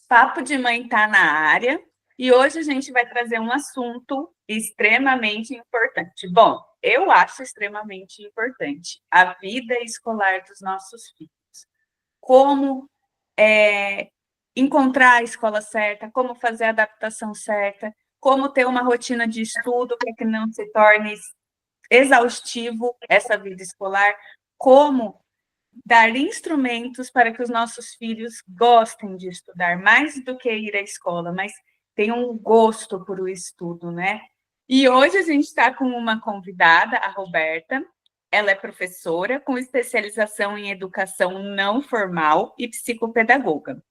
Papo de Mãe está na área e hoje a gente vai trazer um assunto extremamente importante. Bom, eu acho extremamente importante a vida escolar dos nossos filhos. Como encontrar a escola certa, como fazer a adaptação certa, como ter uma rotina de estudo para que não se torne exaustivo essa vida escolar, como dar instrumentos para que os nossos filhos gostem de estudar, mais do que ir à escola, mas tenham um gosto por o estudo, né? E hoje a gente está com uma convidada, a Roberta. Ela é professora com especialização em educação não formal e psicopedagoga.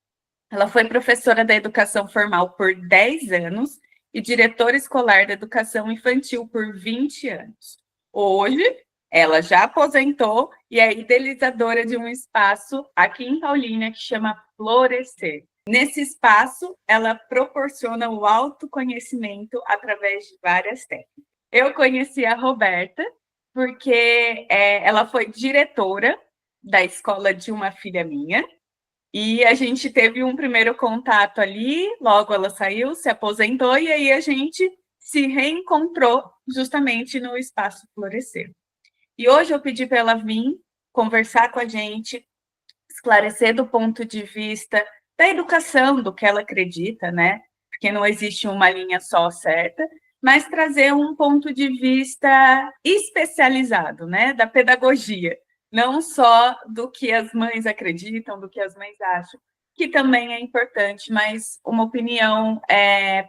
Ela foi professora da educação formal por 10 anos e diretora escolar da educação infantil por 20 anos. Hoje, ela já aposentou e é idealizadora de um espaço aqui em Paulínia que chama Florescer. Nesse espaço, ela proporciona o autoconhecimento através de várias técnicas. Eu conheci a Roberta porque ela foi diretora da escola de uma filha minha, e a gente teve um primeiro contato ali, logo ela saiu, se aposentou, e aí a gente se reencontrou justamente no Espaço Florescer. E hoje eu pedi para ela vir conversar com a gente, esclarecer do ponto de vista da educação, do que ela acredita, né? Porque não existe uma linha só certa, mas trazer um ponto de vista especializado, né? Da pedagogia, não só do que as mães acreditam, do que as mães acham, que também é importante, mas uma opinião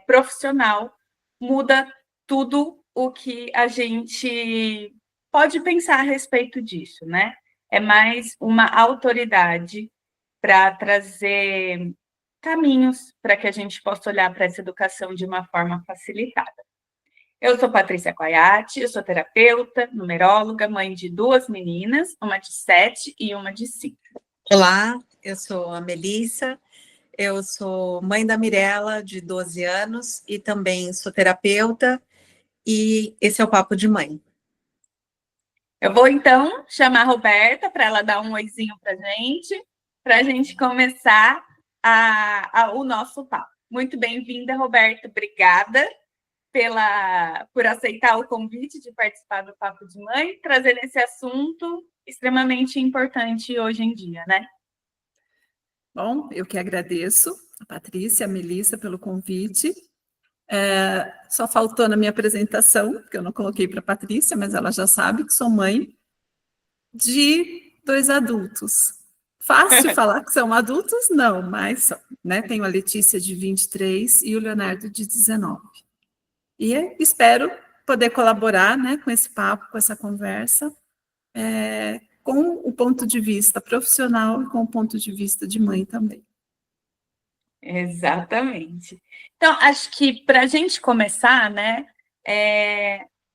profissional muda tudo o que a gente pode pensar a respeito disso, né? É mais uma autoridade para trazer caminhos para que a gente possa olhar para essa educação de uma forma facilitada. Eu sou Patrícia Coiati, eu sou terapeuta, numeróloga, mãe de 2 meninas, uma de 7 e uma de 5. Olá, eu sou a Melissa, eu sou mãe da Mirella, de 12 anos, e também sou terapeuta, e esse é o Papo de Mãe. Eu vou, então, chamar a Roberta para ela dar um oizinho para a gente começar o nosso papo. Muito bem-vinda, Roberta, obrigada por aceitar o convite de participar do Papo de Mãe, trazendo esse assunto extremamente importante hoje em dia, né? Bom, eu que agradeço a Patrícia, a Melissa pelo convite. Só faltou na minha apresentação, que eu não coloquei para a Patrícia, mas ela já sabe que sou mãe de 2 adultos. Fácil falar que são adultos? Não, mas são, né? Tenho a Letícia de 23 e o Leonardo de 19. E espero poder colaborar, né, com esse papo, com essa conversa, com o ponto de vista profissional e com o ponto de vista de mãe também. Exatamente. Então, acho que para a gente começar, né,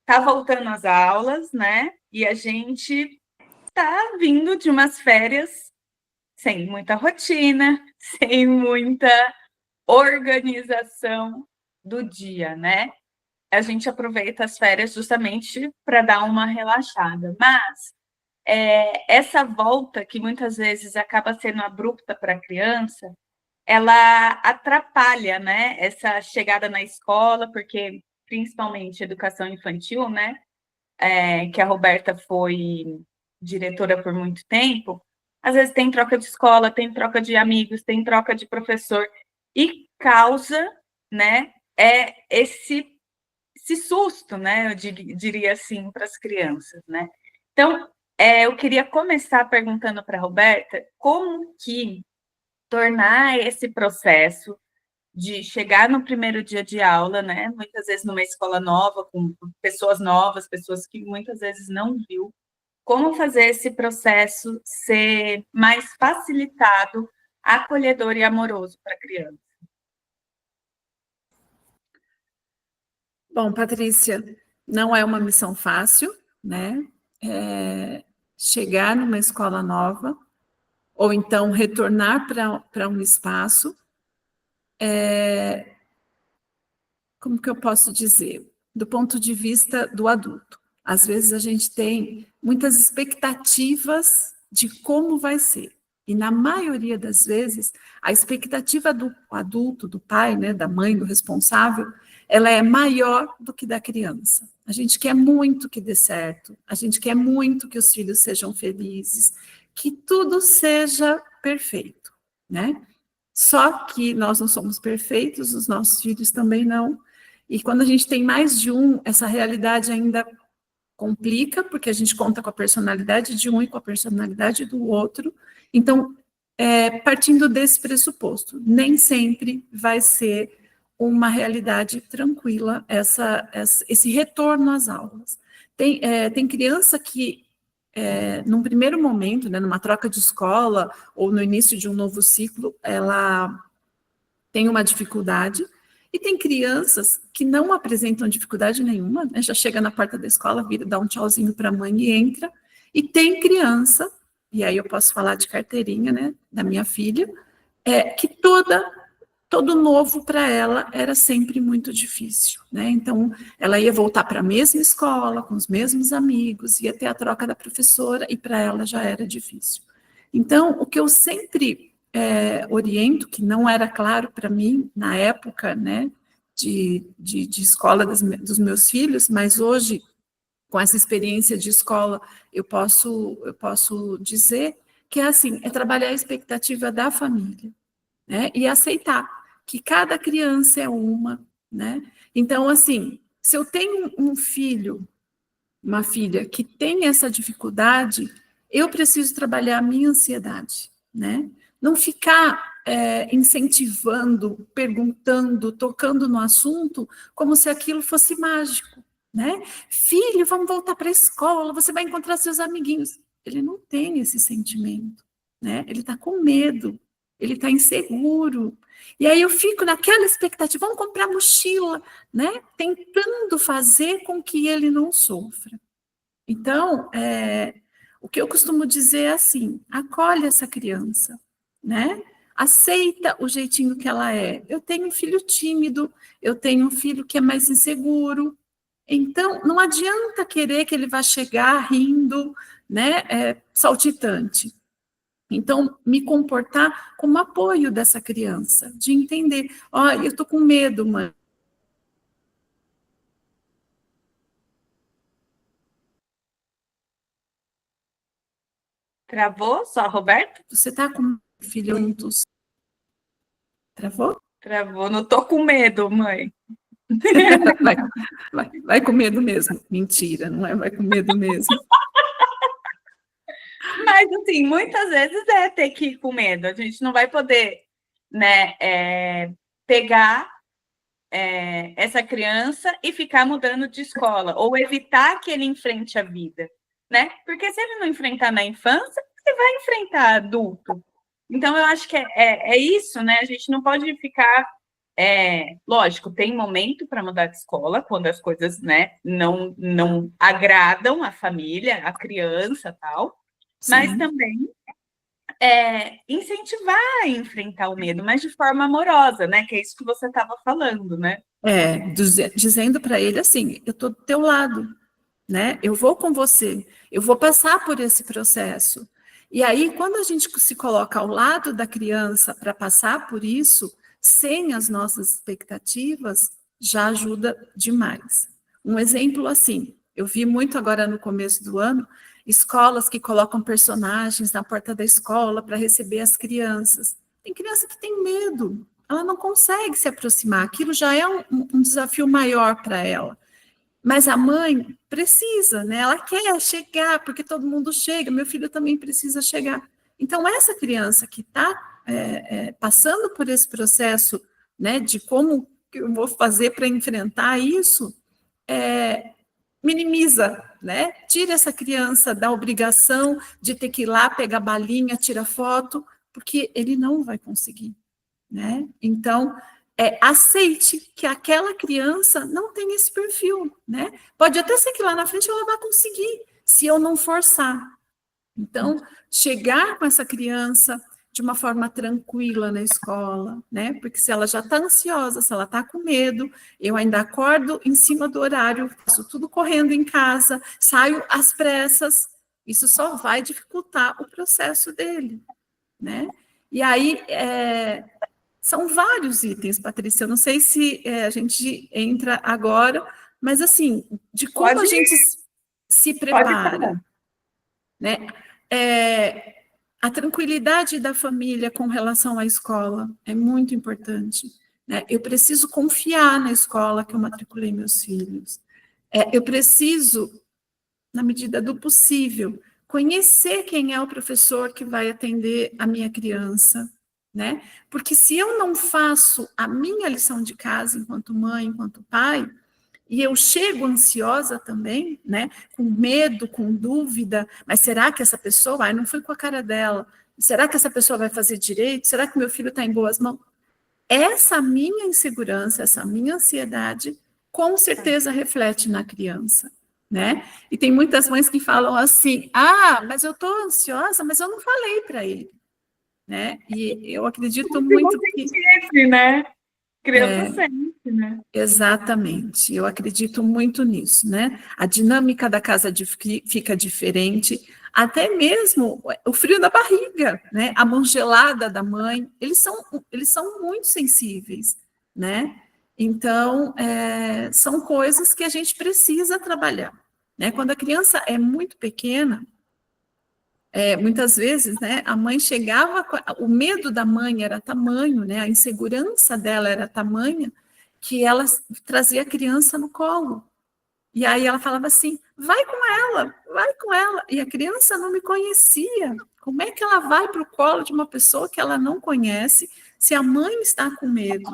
tá voltando às aulas, né, e a gente tá vindo de umas férias sem muita rotina, sem muita organização do dia, né? A gente aproveita as férias justamente para dar uma relaxada, mas essa volta, que muitas vezes acaba sendo abrupta para a criança, ela atrapalha, né, essa chegada na escola, porque principalmente educação infantil, né, que a Roberta foi diretora por muito tempo, às vezes tem troca de escola, tem troca de amigos, tem troca de professor, e causa, né, esse susto, né, eu diria assim, para as crianças, né. Então, eu queria começar perguntando para a Roberta como que tornar esse processo de chegar no primeiro dia de aula, né, muitas vezes numa escola nova, com pessoas novas, pessoas que muitas vezes não viu, como fazer esse processo ser mais facilitado, acolhedor e amoroso para a criança? Bom, Patrícia, não é uma missão fácil, né? Chegar numa escola nova, ou então retornar para um espaço, como que eu posso dizer? Do ponto de vista do adulto. Às vezes a gente tem muitas expectativas de como vai ser. E na maioria das vezes, a expectativa do adulto, do pai, né, da mãe, do responsável, ela é maior do que da criança. A gente quer muito que dê certo, a gente quer muito que os filhos sejam felizes, que tudo seja perfeito, né? Só que nós não somos perfeitos, os nossos filhos também não. E quando a gente tem mais de um, essa realidade ainda complica, porque a gente conta com a personalidade de um e com a personalidade do outro. Então, partindo desse pressuposto, nem sempre vai ser uma realidade tranquila esse retorno às aulas. Tem criança que, num primeiro momento, né, numa troca de escola ou no início de um novo ciclo, ela tem uma dificuldade, e tem crianças que não apresentam dificuldade nenhuma, né, já chega na porta da escola, vira, dá um tchauzinho para a mãe e entra, e tem criança, e aí eu posso falar de carteirinha, né, da minha filha, que todo novo para ela era sempre muito difícil, né? Então, ela ia voltar para a mesma escola, com os mesmos amigos, ia ter a troca da professora, e para ela já era difícil. Então, o que eu sempre oriento, que não era claro para mim na época, né, de escola dos meus filhos, mas hoje, com essa experiência de escola, eu posso dizer que é trabalhar a expectativa da família, né, e aceitar que cada criança é uma, né? Então, assim, se eu tenho um filho, uma filha que tem essa dificuldade, eu preciso trabalhar a minha ansiedade, né? Não ficar incentivando, perguntando, tocando no assunto, como se aquilo fosse mágico, né? Filho, vamos voltar para a escola, você vai encontrar seus amiguinhos. Ele não tem esse sentimento, né? Ele está com medo, ele está inseguro. E aí eu fico naquela expectativa, vamos comprar mochila, né? Tentando fazer com que ele não sofra. Então, o que eu costumo dizer é assim, acolhe essa criança, né? Aceita o jeitinho que ela é. Eu tenho um filho tímido, eu tenho um filho que é mais inseguro, então não adianta querer que ele vá chegar rindo, né, saltitante. Então, me comportar como apoio dessa criança, de entender, eu estou com medo, mãe. Travou só, Roberto? Você está com filho juntos? Travou? Travou, não tô com medo, mãe. Vai com medo mesmo. Mentira, não vai com medo mesmo. Mas, assim, muitas vezes ter que ir com medo. A gente não vai poder, né, pegar essa criança e ficar mudando de escola, ou evitar que ele enfrente a vida, né? Porque se ele não enfrentar na infância, ele vai enfrentar adulto. Então, eu acho que é isso, né? A gente não pode ficar... lógico, tem momento para mudar de escola, quando as coisas, né, não agradam a família, a criança, tal. Sim. Mas também incentivar a enfrentar o medo, mas de forma amorosa, né? Que é isso que você estava falando, né? Dizendo para ele assim, eu estou do teu lado, né? Eu vou com você, eu vou passar por esse processo. E aí, quando a gente se coloca ao lado da criança para passar por isso, sem as nossas expectativas, já ajuda demais. Um exemplo assim, eu vi muito agora no começo do ano, escolas que colocam personagens na porta da escola para receber as crianças. Tem criança que tem medo, ela não consegue se aproximar, aquilo já é um desafio maior para ela. Mas a mãe precisa, né? Ela quer chegar, porque todo mundo chega, meu filho também precisa chegar. Então, essa criança que está passando por esse processo, né, de como que eu vou fazer para enfrentar isso, minimiza, né? Tira essa criança da obrigação de ter que ir lá, pegar balinha, tirar foto, porque ele não vai conseguir, né? Então, aceite que aquela criança não tem esse perfil, né? Pode até ser que lá na frente ela vá conseguir, se eu não forçar. Então, chegar com essa criança de uma forma tranquila na escola, né? Porque se ela já está ansiosa, se ela está com medo, eu ainda acordo em cima do horário, faço tudo correndo em casa, saio às pressas, isso só vai dificultar o processo dele. né? E aí, são vários itens, Patrícia, eu não sei se a gente entra agora, mas assim, de como a gente se prepara, né? A tranquilidade da família com relação à escola é muito importante, né? Eu preciso confiar na escola que eu matriculei meus filhos. Eu preciso, na medida do possível, conhecer quem é o professor que vai atender a minha criança, né? Porque se eu não faço a minha lição de casa enquanto mãe, enquanto pai, e eu chego ansiosa também, né? Com medo, com dúvida, mas será que essa pessoa, não foi com a cara dela, será que essa pessoa vai fazer direito? Será que meu filho está em boas mãos? Essa minha insegurança, essa minha ansiedade, com certeza reflete na criança, né? E tem muitas mães que falam assim, mas eu estou ansiosa, mas eu não falei para ele, né? E eu acredito muito que... né? Criança sente, né? Exatamente, eu acredito muito nisso, né? A dinâmica da casa fica diferente, até mesmo o frio da barriga, né? A mão gelada da mãe, eles são muito sensíveis, né? Então, são coisas que a gente precisa trabalhar, né? Quando a criança é muito pequena, muitas vezes, né, a mãe chegava, o medo da mãe era tamanho, né, a insegurança dela era tamanha, que ela trazia a criança no colo. E aí ela falava assim, vai com ela. E a criança não me conhecia. Como é que ela vai para o colo de uma pessoa que ela não conhece, se a mãe está com medo,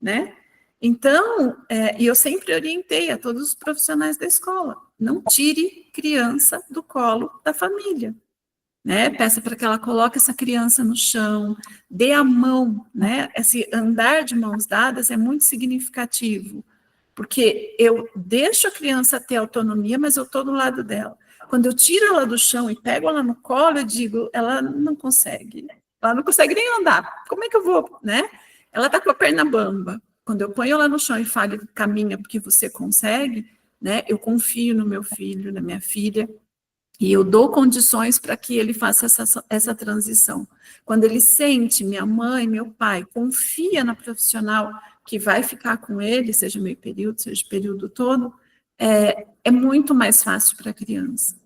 né? Então, e eu sempre orientei a todos os profissionais da escola, não tire criança do colo da família. Né? Peça para que ela coloque essa criança no chão, dê a mão, né? Esse andar de mãos dadas é muito significativo, porque eu deixo a criança ter autonomia, mas eu estou do lado dela. Quando eu tiro ela do chão e pego ela no colo, eu digo, ela não consegue nem andar, como é que eu vou, né? Ela está com a perna bamba. Quando eu ponho ela no chão e falo, caminha porque você consegue, né? Eu confio no meu filho, na minha filha, e eu dou condições para que ele faça essa transição. Quando ele sente, minha mãe, meu pai, confia na profissional que vai ficar com ele, seja meio período, seja período todo, é muito mais fácil para a criança.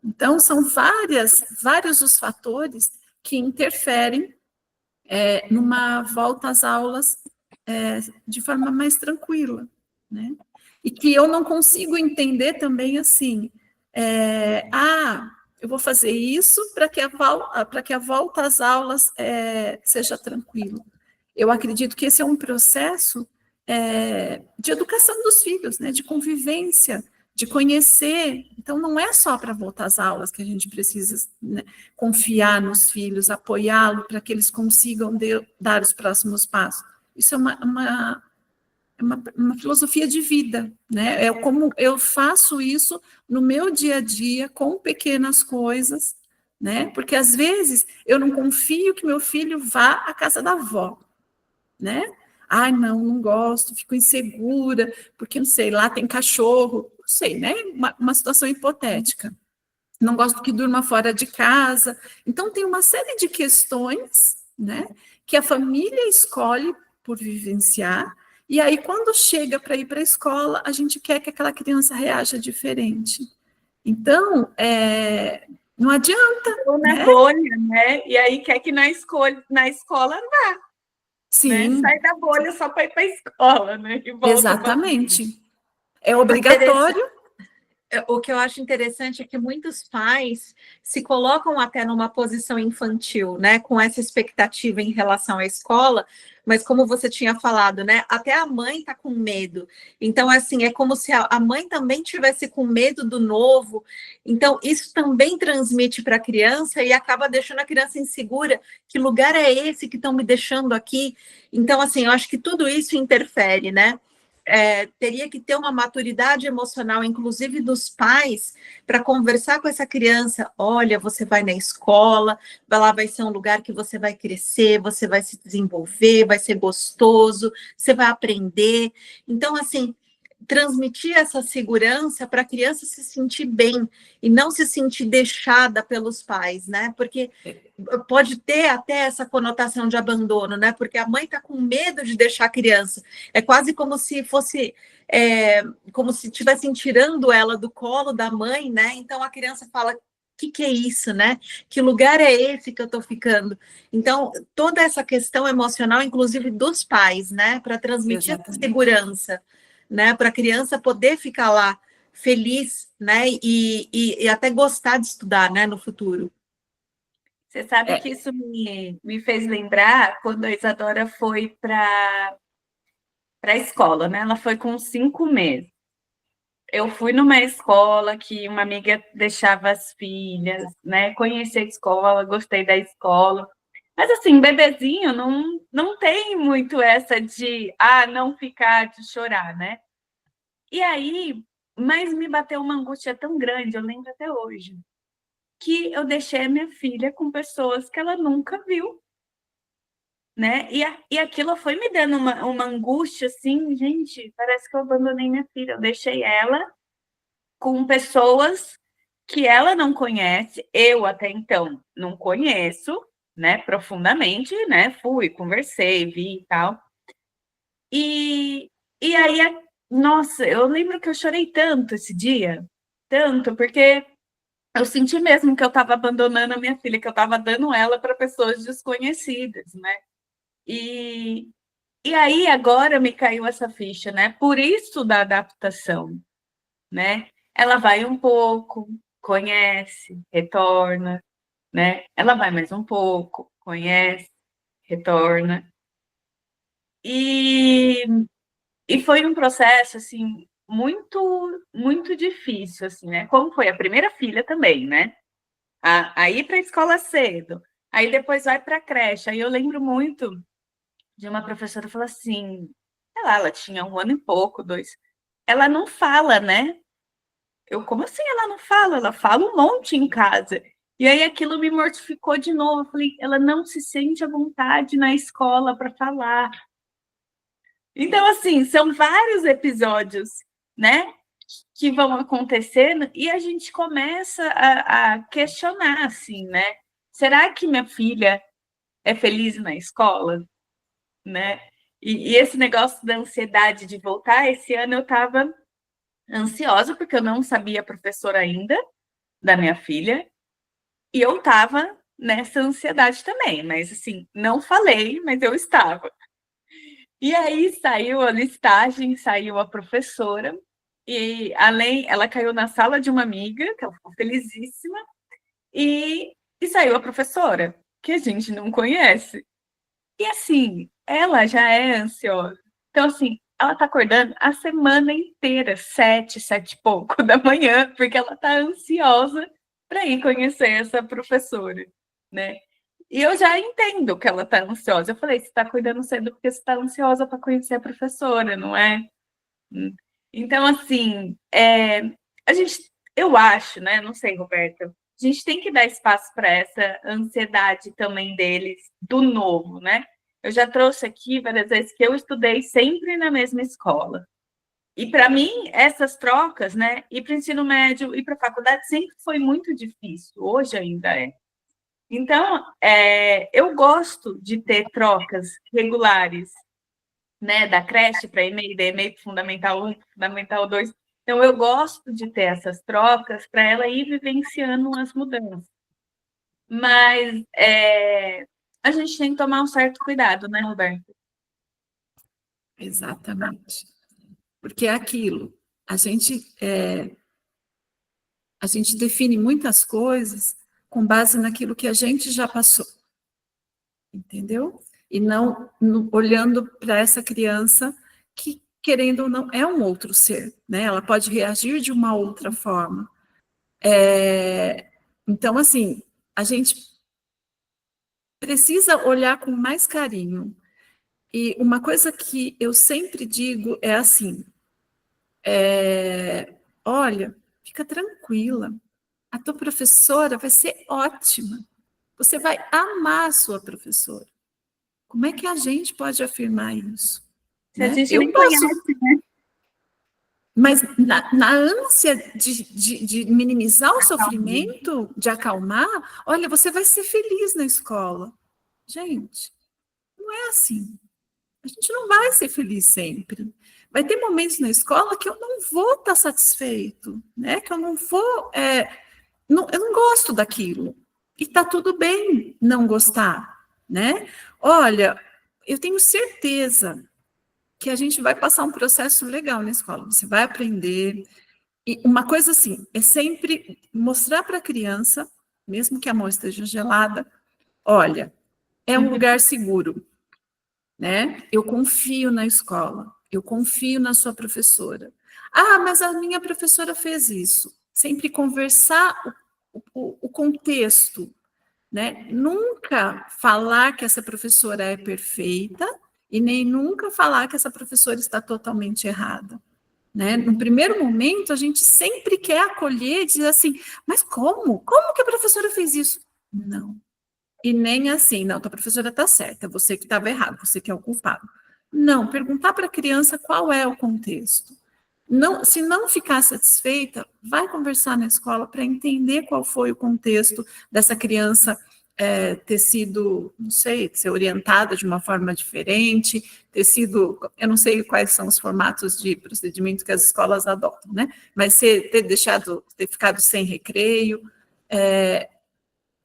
Então, são vários os fatores que interferem numa volta às aulas de forma mais tranquila, né? E que eu não consigo entender também assim, eu vou fazer isso para que a volta às aulas seja tranquilo. Eu acredito que esse é um processo de educação dos filhos, né, de convivência, de conhecer. Então, não é só para voltar às aulas que a gente precisa, né, confiar nos filhos, apoiá-los para que eles consigam dar os próximos passos. Isso é uma filosofia de vida, né? É como eu faço isso no meu dia a dia, com pequenas coisas, né? Porque às vezes eu não confio que meu filho vá à casa da avó, né? Não gosto, fico insegura, porque não sei, lá tem cachorro, não sei, né? Uma situação hipotética. Não gosto que durma fora de casa. Então, tem uma série de questões, né? Que a família escolhe por vivenciar. E aí, quando chega para ir para a escola, a gente quer que aquela criança reaja diferente. Então, não adianta. Ou na bolha, né? E aí quer que na escola vá. Sim. Né? Sai da bolha só para ir para a escola, né? E volta. Exatamente. É obrigatório. O que eu acho interessante é que muitos pais se colocam até numa posição infantil, né, com essa expectativa em relação à escola, mas como você tinha falado, né, até a mãe está com medo. Então, assim, é como se a mãe também tivesse com medo do novo. Então, isso também transmite para a criança e acaba deixando a criança insegura. Que lugar é esse que estão me deixando aqui? Então, assim, eu acho que tudo isso interfere, né? Teria que ter uma maturidade emocional, inclusive dos pais, para conversar com essa criança. Olha, você vai na escola, lá vai ser um lugar que você vai crescer, você vai se desenvolver, vai ser gostoso, você vai aprender. Então, assim, transmitir essa segurança para a criança se sentir bem e não se sentir deixada pelos pais, né? Porque pode ter até essa conotação de abandono, né? Porque a mãe está com medo de deixar a criança. É quase como se fosse como se estivessem tirando ela do colo da mãe, né? Então a criança fala: que é isso, né? Que lugar é esse que eu estou ficando? Então, toda essa questão emocional, inclusive dos pais, né? Para transmitir essa segurança, né? Para a criança poder ficar lá feliz, né? E até gostar de estudar, né? No futuro. Você sabe que isso me fez lembrar quando a Isadora foi para a escola, né? Ela foi com 5 meses. Eu fui numa escola que uma amiga deixava as filhas, né? Conheci a escola, gostei da escola. Mas assim, bebezinho não tem muito essa de não ficar, de chorar, né? E aí, mas me bateu uma angústia tão grande, eu lembro até hoje, que eu deixei a minha filha com pessoas que ela nunca viu, né? E aquilo foi me dando uma angústia, assim, gente, parece que eu abandonei minha filha, eu deixei ela com pessoas que ela não conhece, eu até então não conheço, né, profundamente, né, fui, conversei, vi e tal. E aí, nossa, eu lembro que eu chorei tanto esse dia, tanto, porque eu senti mesmo que eu estava abandonando a minha filha, que eu estava dando ela para pessoas desconhecidas, né? E, e aí agora me caiu essa ficha, né? Por isso da adaptação, né? Ela vai um pouco, conhece, retorna, né? Ela vai mais um pouco, conhece, retorna. E, e foi um processo, assim, muito, muito difícil, assim, né? Como foi a primeira filha também, né? A ir para a escola cedo, aí depois vai para a creche. Aí eu lembro muito de uma professora falar assim, sei lá, ela tinha 1 ano e pouco, 2. Ela não fala, né? Eu, como assim ela não fala? Ela fala um monte em casa. E aí aquilo me mortificou de novo. Eu falei, ela não se sente à vontade na escola para falar. Então, assim, são vários episódios, né, que vão acontecendo e a gente começa a questionar, assim, né? Será que minha filha é feliz na escola, né? E esse negócio da ansiedade de voltar, esse ano eu estava ansiosa porque eu não sabia a professora ainda da minha filha e eu estava nessa ansiedade também, mas assim, não falei, mas eu estava. E aí saiu a listagem, saiu a professora, e ela caiu na sala de uma amiga, que ela ficou felizíssima, e saiu a professora, que a gente não conhece. E assim, ela já é ansiosa. Então, assim, ela tá acordando a semana inteira, 7 e pouco da manhã, porque ela tá ansiosa para ir conhecer essa professora, né? E eu já entendo que ela tá ansiosa. Eu falei, você tá acordando cedo porque você tá ansiosa para conhecer a professora, não é? Então, assim, eu acho, né? Não sei, Roberta, a gente tem que dar espaço para essa ansiedade também deles do novo, né? Eu já trouxe aqui várias vezes que eu estudei sempre na mesma escola. E para mim, essas trocas, né? Ir para o ensino médio e para a faculdade sempre foi muito difícil, hoje ainda é. Então, eu gosto de ter trocas regulares, né? Da creche para EMEI, da EMEI para Fundamental 1, Fundamental 2. Então, eu gosto de ter essas trocas para ela ir vivenciando as mudanças. Mas a gente tem que tomar um certo cuidado, né, Roberto? Exatamente. Porque é aquilo, a gente define muitas coisas com base naquilo que a gente já passou, entendeu? E não olhando para essa criança que, querendo ou não, é um outro ser, né? Ela pode reagir de uma outra forma. Então, assim, a gente precisa olhar com mais carinho. E uma coisa que eu sempre digo é assim, olha, fica tranquila, a tua professora vai ser ótima, você vai amar a sua professora. Como é que a gente pode afirmar isso? Se a Né? gente Eu nem posso, conhece, né? Mas na ânsia de minimizar o sofrimento, de acalmar, olha, você vai ser feliz na escola. Gente, não é assim. A gente não vai ser feliz sempre. Vai ter momentos na escola que eu não vou estar satisfeito, né? Que eu não vou... eu não gosto daquilo. E está tudo bem não gostar, né? Olha, eu tenho certeza que a gente vai passar um processo legal na escola. Você vai aprender. E uma coisa assim, é sempre mostrar para a criança, mesmo que a mão esteja gelada, olha, é um lugar seguro, né? Eu confio na escola, eu confio na sua professora. Ah, mas a minha professora fez isso. Sempre conversar o contexto, né? Nunca falar que essa professora é perfeita e nem nunca falar que essa professora está totalmente errada, né? No primeiro momento, a gente sempre quer acolher e dizer assim, mas como? Como que a professora fez isso? Não. E nem assim, não, tua professora está certa, você que estava errado, você que é o culpado. Não, perguntar para a criança qual é o contexto. Não, se não ficar satisfeita, vai conversar na escola para entender qual foi o contexto dessa criança ter sido, não sei, ser orientada de uma forma diferente, ter sido, eu não sei quais são os formatos de procedimento que as escolas adotam, né? Mas ter ficado sem recreio.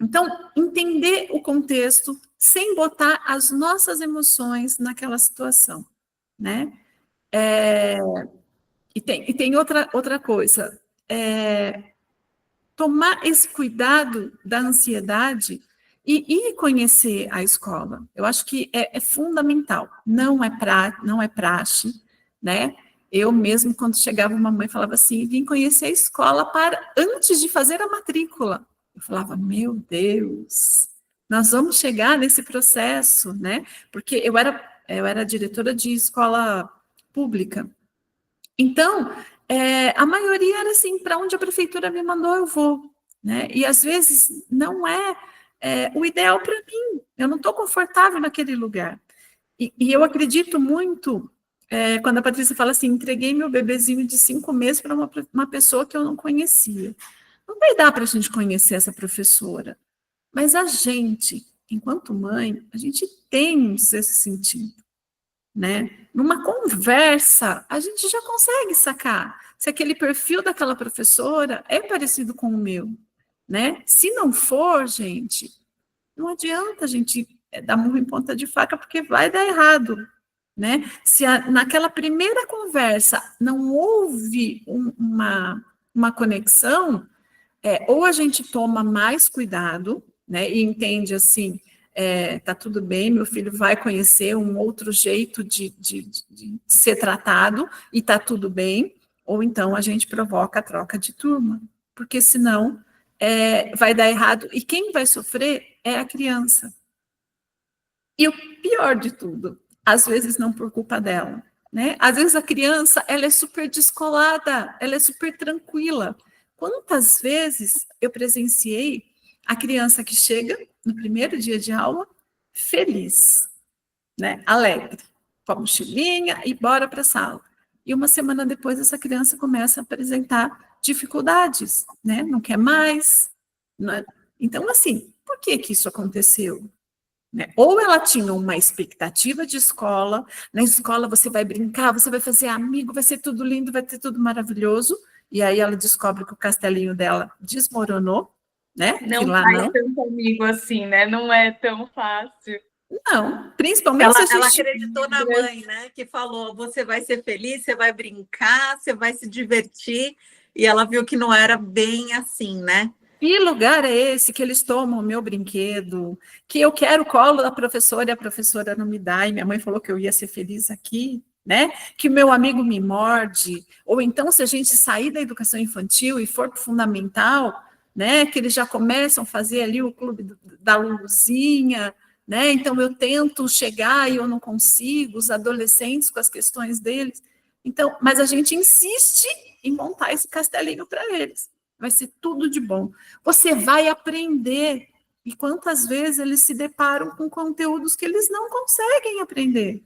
Então, entender o contexto sem botar as nossas emoções naquela situação, né? E tem outra coisa, tomar esse cuidado da ansiedade e conhecer a escola. Eu acho que é fundamental, não é praxe, né? Eu mesmo, quando chegava uma mãe, falava assim, vim conhecer a escola antes de fazer a matrícula. Eu falava, meu Deus, nós vamos chegar nesse processo, né? Porque eu era diretora de escola pública. Então, a maioria era assim, para onde a prefeitura me mandou, eu vou, né? E às vezes não é o ideal para mim, eu não estou confortável naquele lugar. E eu acredito muito, quando a Patrícia fala assim, entreguei meu bebezinho de 5 meses para uma pessoa que eu não conhecia. Não vai dar para a gente conhecer essa professora, mas a gente, enquanto mãe, a gente tem esse sentido, né? Numa conversa, a gente já consegue sacar se aquele perfil daquela professora é parecido com o meu, né? Se não for, gente, não adianta a gente dar murro em ponta de faca, porque vai dar errado, né? Se naquela primeira conversa não houve uma conexão, ou a gente toma mais cuidado, né, e entende assim, tá tudo bem, meu filho vai conhecer um outro jeito de ser tratado, e tá tudo bem, ou então a gente provoca a troca de turma, porque senão vai dar errado, e quem vai sofrer é a criança. E o pior de tudo, às vezes não por culpa dela, né? Às vezes a criança, ela é super descolada, ela é super tranquila. Quantas vezes eu presenciei a criança que chega no primeiro dia de aula feliz, né? Alegre, com a mochilinha e bora para a sala. E uma semana depois essa criança começa a apresentar dificuldades, né? Não quer mais. Não. Então, assim, por que isso aconteceu? Né? Ou ela tinha uma expectativa de escola, na escola você vai brincar, você vai fazer amigo, vai ser tudo lindo, vai ter tudo maravilhoso, e aí ela descobre que o castelinho dela desmoronou, né? Não lá faz não. tanto amigo assim, né? Não é tão fácil. Não, principalmente se a gente... Ela acreditou na mãe, né? Que falou, você vai ser feliz, você vai brincar, você vai se divertir, e ela viu que não era bem assim, né? Que lugar é esse que eles tomam o meu brinquedo? Que eu quero o colo da professora e a professora não me dá, e minha mãe falou que eu ia ser feliz aqui, né? Que meu amigo me morde. Ou então, se a gente sair da educação infantil e for para o fundamental, né? Que eles já começam a fazer ali o clube da Luluzinha, né? Então eu tento chegar e eu não consigo, os adolescentes com as questões deles. Então, mas a gente insiste em montar esse castelinho para eles. Vai ser tudo de bom. Você vai aprender. E quantas vezes eles se deparam com conteúdos que eles não conseguem aprender,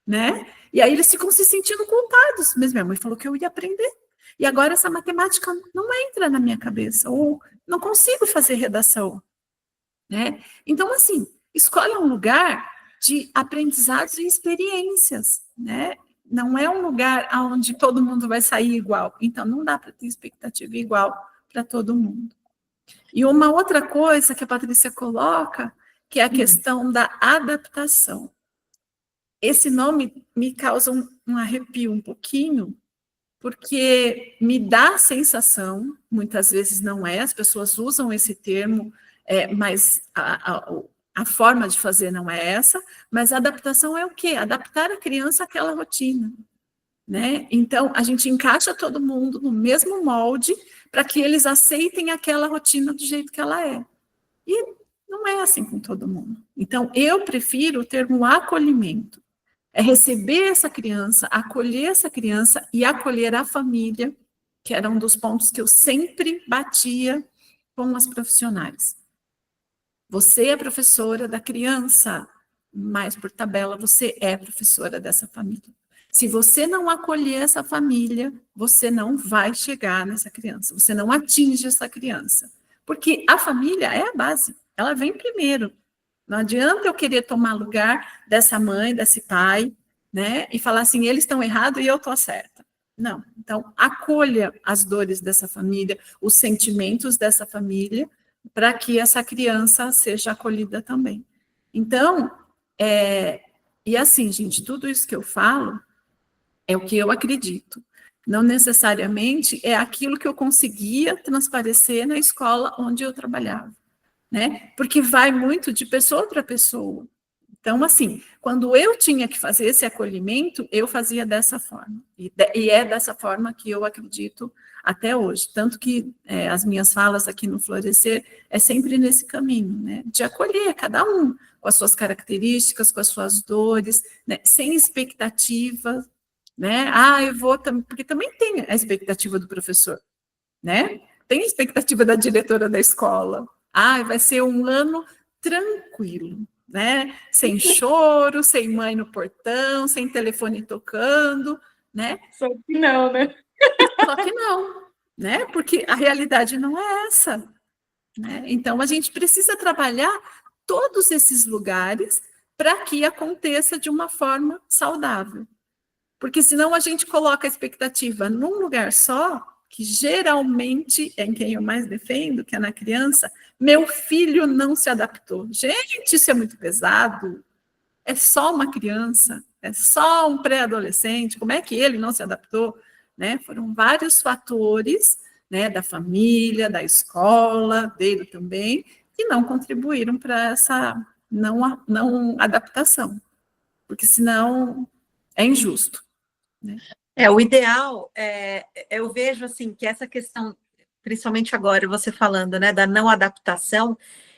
né? E aí eles ficam se sentindo culpados. Mas minha mãe falou que eu ia aprender. E agora essa matemática não entra na minha cabeça, ou não consigo fazer redação, né? Então, assim, escolha um lugar de aprendizados e experiências, né? Não é um lugar onde todo mundo vai sair igual. Então, não dá para ter expectativa igual para todo mundo. E uma outra coisa que a Patrícia coloca, que é a questão da adaptação. Esse nome me causa um arrepio um pouquinho, porque me dá a sensação, muitas vezes não é, as pessoas usam esse termo, mas a forma de fazer não é essa, mas a adaptação é o quê? Adaptar a criança àquela rotina, né? Então, a gente encaixa todo mundo no mesmo molde para que eles aceitem aquela rotina do jeito que ela é. E não é assim com todo mundo. Então, eu prefiro o termo acolhimento. É receber essa criança, acolher essa criança e acolher a família, que era um dos pontos que eu sempre batia com as profissionais. Você é professora da criança, mas por tabela você é professora dessa família. Se você não acolher essa família, você não vai chegar nessa criança, você não atinge essa criança. Porque a família é a base, ela vem primeiro. Não adianta eu querer tomar lugar dessa mãe, desse pai, né? E falar assim, eles estão errados e eu estou certa. Não. Então, acolha as dores dessa família, os sentimentos dessa família, para que essa criança seja acolhida também. Então, e assim, gente, tudo isso que eu falo é o que eu acredito. Não necessariamente é aquilo que eu conseguia transparecer na escola onde eu trabalhava, né? Porque vai muito de pessoa para pessoa. Então, assim, quando eu tinha que fazer esse acolhimento, eu fazia dessa forma. E é dessa forma que eu acredito até hoje. Tanto que as minhas falas aqui no Florescer é sempre nesse caminho, né? De acolher cada um com as suas características, com as suas dores, né? Sem expectativa, né? Eu vou... Porque também tem a expectativa do professor, né? Tem a expectativa da diretora da escola. Vai ser um ano tranquilo, né? Sem choro, sem mãe no portão, sem telefone tocando, né? Só que não, né? Só que não, né? Porque a realidade não é essa, né? Então, a gente precisa trabalhar todos esses lugares para que aconteça de uma forma saudável. Porque senão a gente coloca a expectativa num lugar só, que geralmente é em quem eu mais defendo, que é na criança. Meu filho não se adaptou. Gente, isso é muito pesado. É só uma criança, é só um pré-adolescente. Como é que ele não se adaptou? Né? Foram vários fatores, né, da família, da escola, dele também, que não contribuíram para essa não adaptação. Porque senão é injusto. Né? O ideal, eu vejo assim que essa questão, principalmente agora você falando, né, da não adaptação,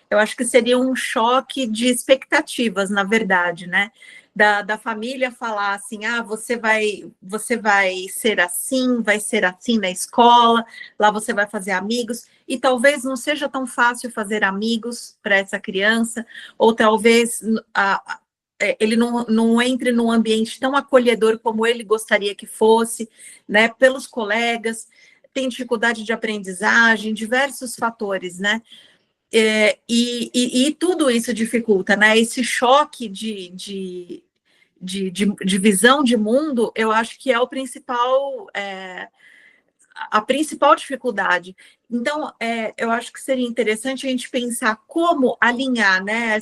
eu acho que seria um choque de expectativas, na verdade, né? Da família falar assim, você vai ser assim na escola, lá você vai fazer amigos, e talvez não seja tão fácil fazer amigos para essa criança, ou talvez ele não entre num ambiente tão acolhedor como ele gostaria que fosse, né, pelos colegas, tem dificuldade de aprendizagem, diversos fatores, né, e tudo isso dificulta, né, esse choque de visão de mundo, eu acho que é o principal... a principal dificuldade. Então, eu acho que seria interessante a gente pensar como alinhar, né,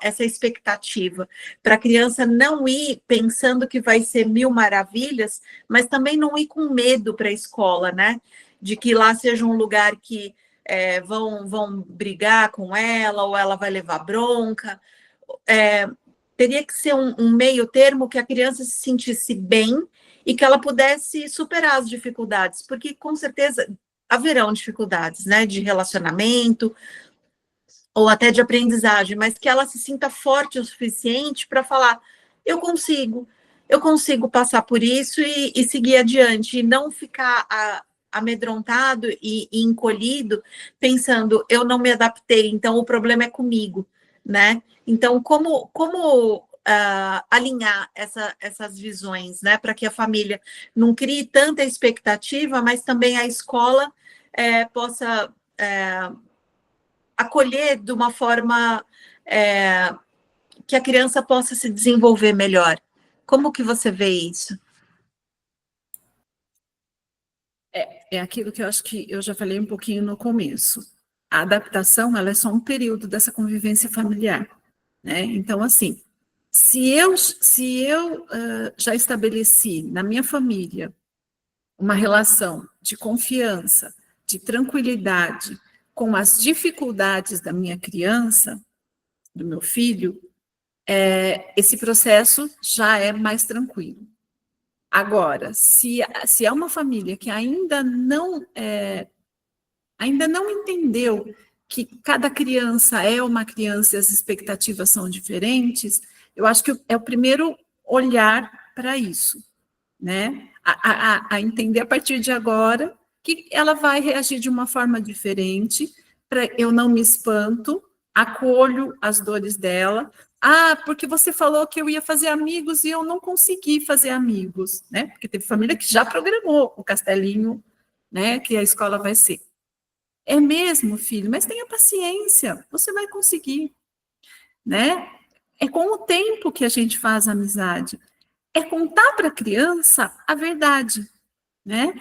essa expectativa, para a criança não ir pensando que vai ser mil maravilhas, mas também não ir com medo para a escola, né? De que lá seja um lugar que vão brigar com ela, ou ela vai levar bronca. Teria que ser um meio termo que a criança se sentisse bem e que ela pudesse superar as dificuldades, porque com certeza haverão dificuldades, né, de relacionamento ou até de aprendizagem, mas que ela se sinta forte o suficiente para falar, eu consigo passar por isso e seguir adiante, e não ficar amedrontado e encolhido, pensando, eu não me adaptei, então o problema é comigo, né? Então, como alinhar essas visões, né? Para que a família não crie tanta expectativa, mas também a escola possa acolher de uma forma que a criança possa se desenvolver melhor. Como que você vê isso? É aquilo que eu acho que eu já falei um pouquinho no começo. A adaptação, ela é só um período dessa convivência familiar, né? Então, assim, se eu já estabeleci na minha família uma relação de confiança, de tranquilidade com as dificuldades da minha criança, do meu filho, esse processo já é mais tranquilo. Agora, se é uma família que ainda não entendeu que cada criança é uma criança e as expectativas são diferentes, eu acho que é o primeiro olhar para isso, né? A entender a partir de agora que ela vai reagir de uma forma diferente, eu não me espanto, acolho as dores dela. Porque você falou que eu ia fazer amigos e eu não consegui fazer amigos, né? Porque teve família que já programou o castelinho, né? Que a escola vai ser. É mesmo, filho, mas tenha paciência, você vai conseguir, né? É com o tempo que a gente faz amizade. É contar para a criança a verdade, né?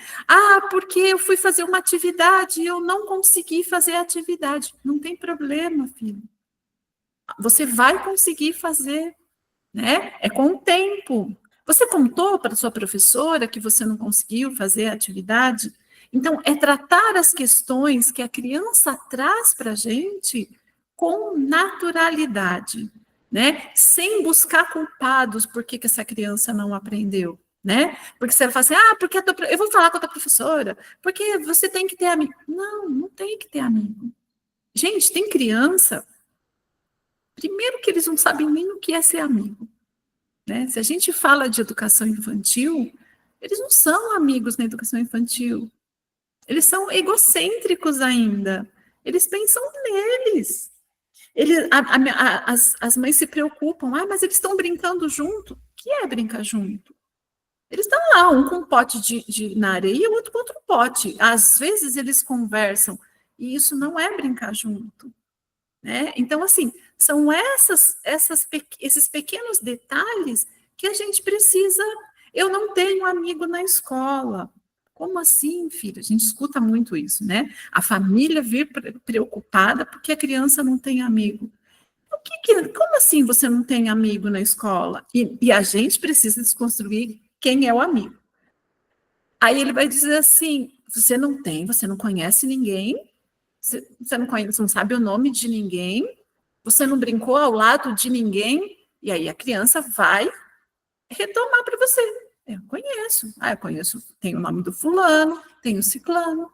Porque eu fui fazer uma atividade e eu não consegui fazer a atividade. Não tem problema, filho. Você vai conseguir fazer, né? É com o tempo. Você contou para sua professora que você não conseguiu fazer a atividade? Então, é tratar as questões que a criança traz para a gente com naturalidade, né? Sem buscar culpados por que essa criança não aprendeu, né? Porque você vai falar assim, porque eu vou falar com a tua professora, porque você tem que ter amigo. Não, não tem que ter amigo. Gente, tem criança, primeiro que eles não sabem nem o que é ser amigo, né? Se a gente fala de educação infantil, eles não são amigos na educação infantil. Eles são egocêntricos ainda. Eles pensam neles. As mães se preocupam. Mas eles estão brincando junto. O que é brincar junto? Eles estão lá, um com um pote na areia e o outro com outro pote. Às vezes eles conversam. E isso não é brincar junto, né? Então, assim, são esses pequenos detalhes que a gente precisa. Eu não tenho amigo na escola. Como assim, filho? A gente escuta muito isso, né? A família vir preocupada porque a criança não tem amigo. Como assim você não tem amigo na escola? E a gente precisa desconstruir quem é o amigo. Aí ele vai dizer assim, você não conhece ninguém, você não sabe o nome de ninguém, você não brincou ao lado de ninguém, e aí a criança vai retomar para você. Eu conheço, tem o nome do fulano, tem o ciclano.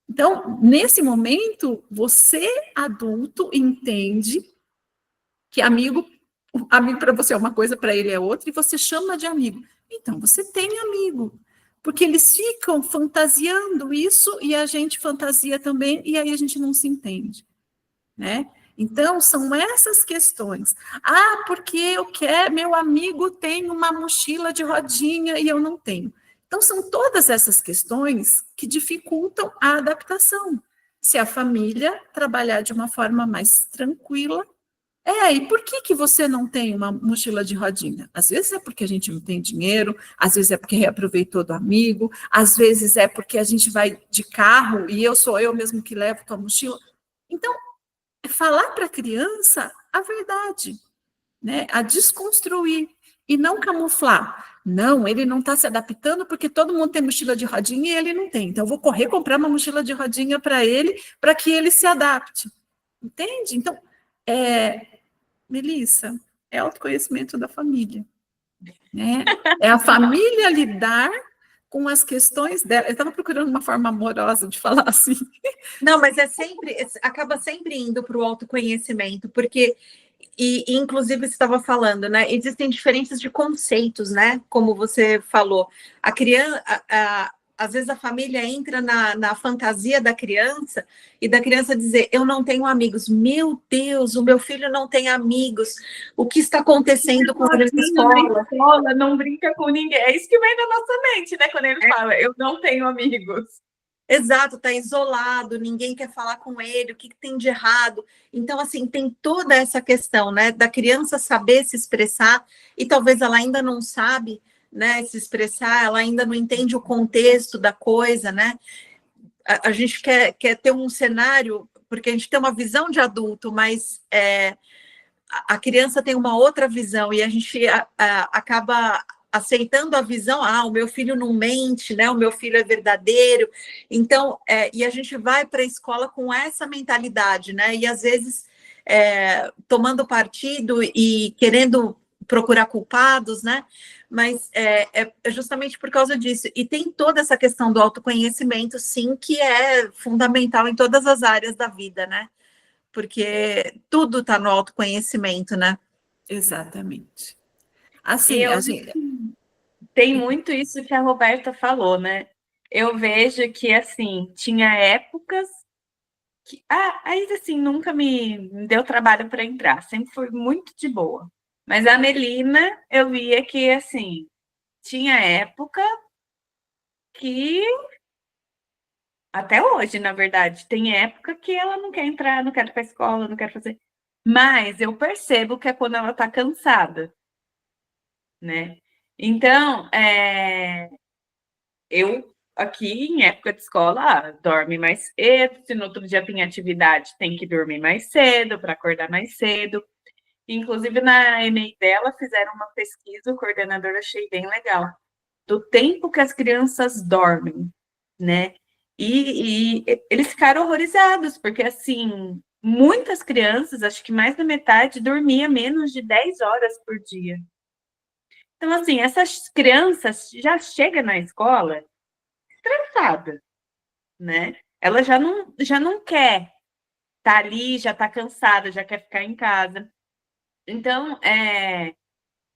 Então, nesse momento, você, adulto, entende que amigo para você é uma coisa, para ele é outra, e você chama de amigo. Então, você tem amigo. Porque eles ficam fantasiando isso, e a gente fantasia também, e aí a gente não se entende, né? Então, são essas questões. Porque meu amigo tem uma mochila de rodinha e eu não tenho. Então, são todas essas questões que dificultam a adaptação. Se a família trabalhar de uma forma mais tranquila, e por que você não tem uma mochila de rodinha? Às vezes é porque a gente não tem dinheiro, às vezes é porque reaproveitou do amigo, às vezes é porque a gente vai de carro e sou eu mesmo que levo tua mochila. Então, falar para a criança a verdade, né? A desconstruir e não camuflar. Não, ele não está se adaptando porque todo mundo tem mochila de rodinha e ele não tem. Então, eu vou correr comprar uma mochila de rodinha para ele, para que ele se adapte. Entende? Então, Melissa, é autoconhecimento da família, né? É a família lidar com as questões dela. Eu estava procurando uma forma amorosa de falar assim. Não, mas acaba sempre indo para o autoconhecimento, porque, inclusive, você estava falando, né? Existem diferenças de conceitos, né? Como você falou. A criança, às vezes a família entra na fantasia da criança e da criança dizer, eu não tenho amigos. Meu Deus, o meu filho não tem amigos. O que está acontecendo com ele na escola? Escola não brinca com ninguém. É isso que vem na nossa mente, né? Quando ele fala, eu não tenho amigos. Exato, está isolado, ninguém quer falar com ele, o que tem de errado? Então, assim, tem toda essa questão, né, da criança saber se expressar, e talvez ela ainda não sabe, né, se expressar, ela ainda não entende o contexto da coisa, né? A gente quer ter um cenário, porque a gente tem uma visão de adulto, mas a criança tem uma outra visão, e a gente acaba aceitando a visão, o meu filho não mente, né? O meu filho é verdadeiro. Então, e a gente vai para a escola com essa mentalidade, né? E às vezes tomando partido e querendo procurar culpados, né? Mas é justamente por causa disso. E tem toda essa questão do autoconhecimento, sim, que é fundamental em todas as áreas da vida, né? Porque tudo está no autoconhecimento, né? Exatamente. E Assim, eu a gente... tem muito isso que a Roberta falou, né? Eu vejo que, assim, tinha épocas que... ainda assim, nunca me deu trabalho para entrar. Sempre foi muito de boa. Mas a Melina, eu via que, assim, tinha época que... Até hoje, na verdade, tem época que ela não quer entrar, não quer ir para a escola, não quer fazer... Mas eu percebo que é quando ela está cansada, né? Então, eu aqui em época de escola, dorme mais cedo, se no outro dia tem atividade, tem que dormir mais cedo para acordar mais cedo. Inclusive, na EMEI dela, fizeram uma pesquisa, o coordenador achei bem legal, do tempo que as crianças dormem, né? E eles ficaram horrorizados, porque, assim, muitas crianças, acho que mais da metade, dormia menos de 10 horas por dia. Então, assim, essas crianças já chegam na escola estressada, né? Ela já não quer estar ali, já está cansada, já quer ficar em casa. Então, é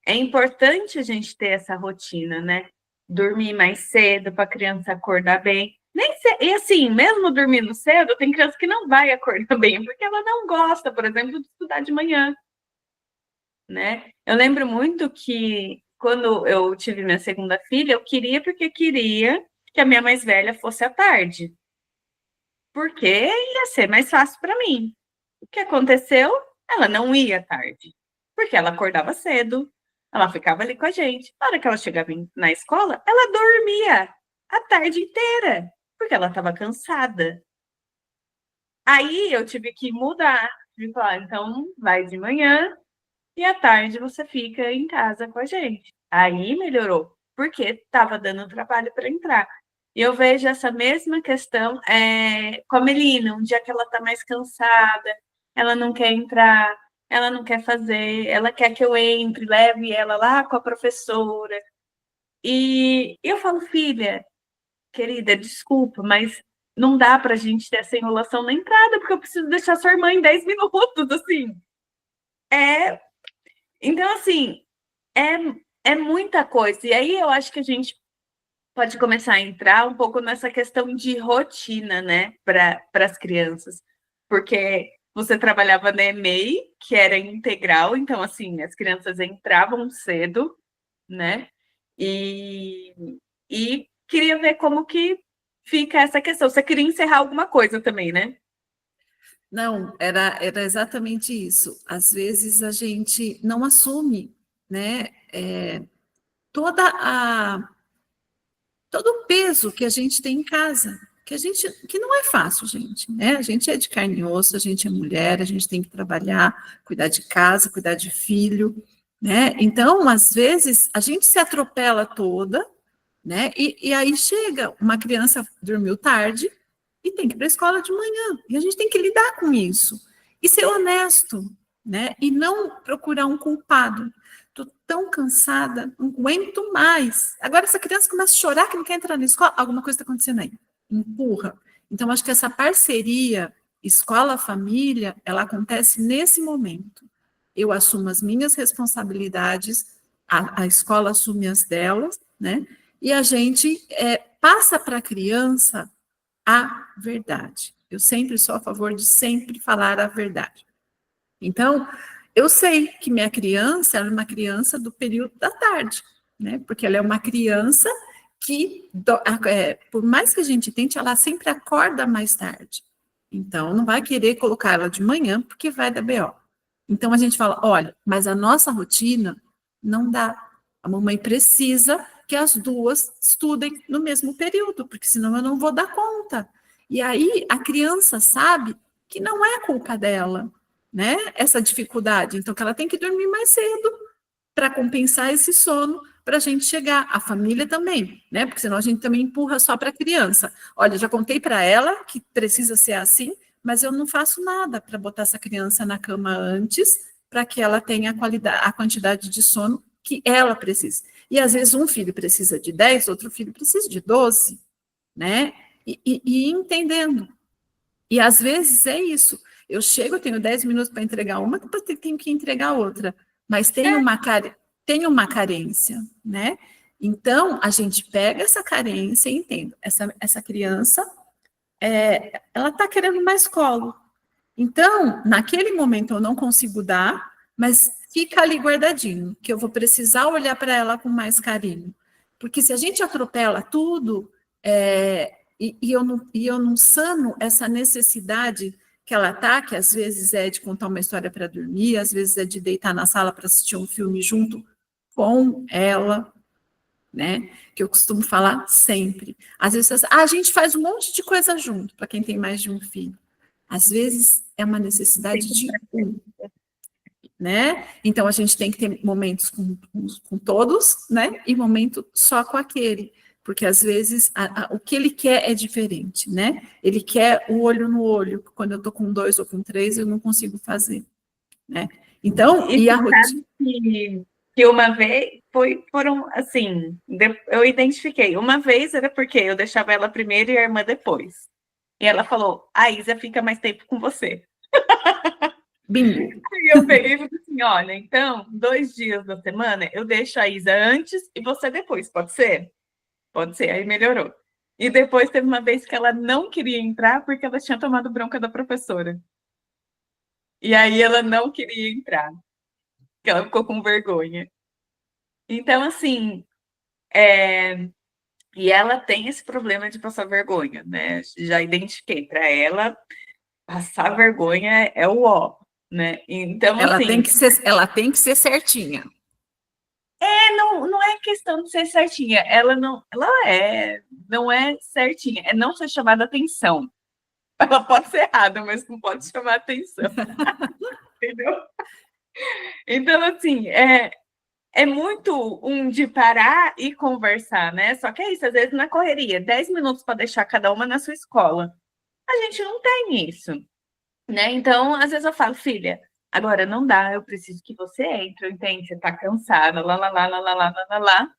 importante a gente ter essa rotina, né? Dormir mais cedo para a criança acordar bem. E assim, mesmo dormindo cedo, tem criança que não vai acordar bem, porque ela não gosta, por exemplo, de estudar de manhã, né? Eu lembro muito que quando eu tive minha segunda filha, eu queria porque queria que a minha mais velha fosse à tarde, porque ia ser mais fácil para mim. O que aconteceu? Ela não ia à tarde, porque ela acordava cedo, ela ficava ali com a gente. Na hora que ela chegava na escola, ela dormia a tarde inteira, porque ela estava cansada. Aí eu tive que mudar, de falar, então vai de manhã e à tarde você fica em casa com a gente. Aí melhorou, porque estava dando trabalho para entrar. E eu vejo essa mesma questão com a Melina, um dia que ela está mais cansada, ela não quer entrar, ela não quer fazer, ela quer que eu entre, leve ela lá com a professora. E eu falo, filha, querida, desculpa, mas não dá para a gente ter essa enrolação na entrada, porque eu preciso deixar sua irmã em 10 minutos, assim. Então, assim, é muita coisa. E aí eu acho que a gente pode começar a entrar um pouco nessa questão de rotina, né, para as crianças. Porque você trabalhava na EMEI, que era integral, então, assim, as crianças entravam cedo, né, e queria ver como que fica essa questão. Você queria encerrar alguma coisa também, né? Não, era exatamente isso. Às vezes a gente não assume, né, toda todo o peso que a gente tem em casa, que não é fácil, gente, né? A gente é de carne e osso, a gente é mulher, a gente tem que trabalhar, cuidar de casa, cuidar de filho, né? Então, às vezes, a gente se atropela toda, né? E aí chega uma criança dormiu tarde e tem que ir para a escola de manhã, e a gente tem que lidar com isso e ser honesto, né? E não procurar um culpado. Estou tão cansada, não aguento mais. Agora essa criança começa a chorar que não quer entrar na escola, alguma coisa está acontecendo aí. Empurra. Então, acho que essa parceria escola-família, ela acontece nesse momento. Eu assumo as minhas responsabilidades, a escola assume as delas, né? E a gente passa para a criança a verdade. Eu sempre sou a favor de sempre falar a verdade. Então, eu sei que minha criança ela é uma criança do período da tarde, né? Porque ela é uma criança que, por mais que a gente tente, ela sempre acorda mais tarde. Então, não vai querer colocar ela de manhã, porque vai dar BO. Então, a gente fala, olha, mas a nossa rotina não dá. A mamãe precisa que as duas estudem no mesmo período, porque senão eu não vou dar conta. E aí, a criança sabe que não é culpa dela, né? Essa dificuldade. Então, que ela tem que dormir mais cedo para compensar esse sono, para a gente chegar. A família também, né? Porque senão a gente também empurra só para a criança. Olha, já contei para ela que precisa ser assim, mas eu não faço nada para botar essa criança na cama antes, para que ela tenha a quantidade de sono que ela precisa. E às vezes um filho precisa de 10, outro filho precisa de 12, né? E entendendo. E às vezes é isso. Eu chego, eu tenho 10 minutos para entregar uma, depois tenho que entregar outra. Mas tem uma carência, né? Então, a gente pega essa carência e entende. Essa criança, ela está querendo mais colo. Então, naquele momento eu não consigo dar, mas fica ali guardadinho, que eu vou precisar olhar para ela com mais carinho. Porque se a gente atropela tudo, eu não sano essa necessidade que ela tá, que às vezes é de contar uma história para dormir, às vezes é de deitar na sala para assistir um filme junto com ela, né? Que eu costumo falar sempre. Às vezes a gente faz um monte de coisa junto, para quem tem mais de um filho. Às vezes é uma necessidade de um, né? Então a gente tem que ter momentos com todos, né? E momento só com aquele. Porque às vezes o que ele quer é diferente, né? Ele quer o olho no olho. Quando eu tô com 2 ou com 3, eu não consigo fazer, né? Então, e a rotina que uma vez foram assim, eu identifiquei. Uma vez era porque eu deixava ela primeiro e a irmã depois. E ela falou: a Isa fica mais tempo com você. Bingo. E eu peguei e falei assim: olha, então, 2 dias da semana eu deixo a Isa antes e você depois, pode ser? Pode ser, aí melhorou. E depois teve uma vez que ela não queria entrar porque ela tinha tomado bronca da professora. E aí ela não queria entrar, porque ela ficou com vergonha. Então, assim, e ela tem esse problema de passar vergonha, né? Já identifiquei, para ela, passar vergonha é o ó, né? Então, ela assim... ela tem que ser certinha. Não é questão de ser certinha, ela não é certinha, é não ser chamada atenção. Ela pode ser errada, mas não pode chamar atenção. Entendeu? Então, assim, é muito de parar e conversar, né? Só que é isso, às vezes na correria, 10 minutos para deixar cada uma na sua escola. A gente não tem isso, né? Então, às vezes eu falo, filha, agora não dá, eu preciso que você entre, entende? Você tá cansada, lá.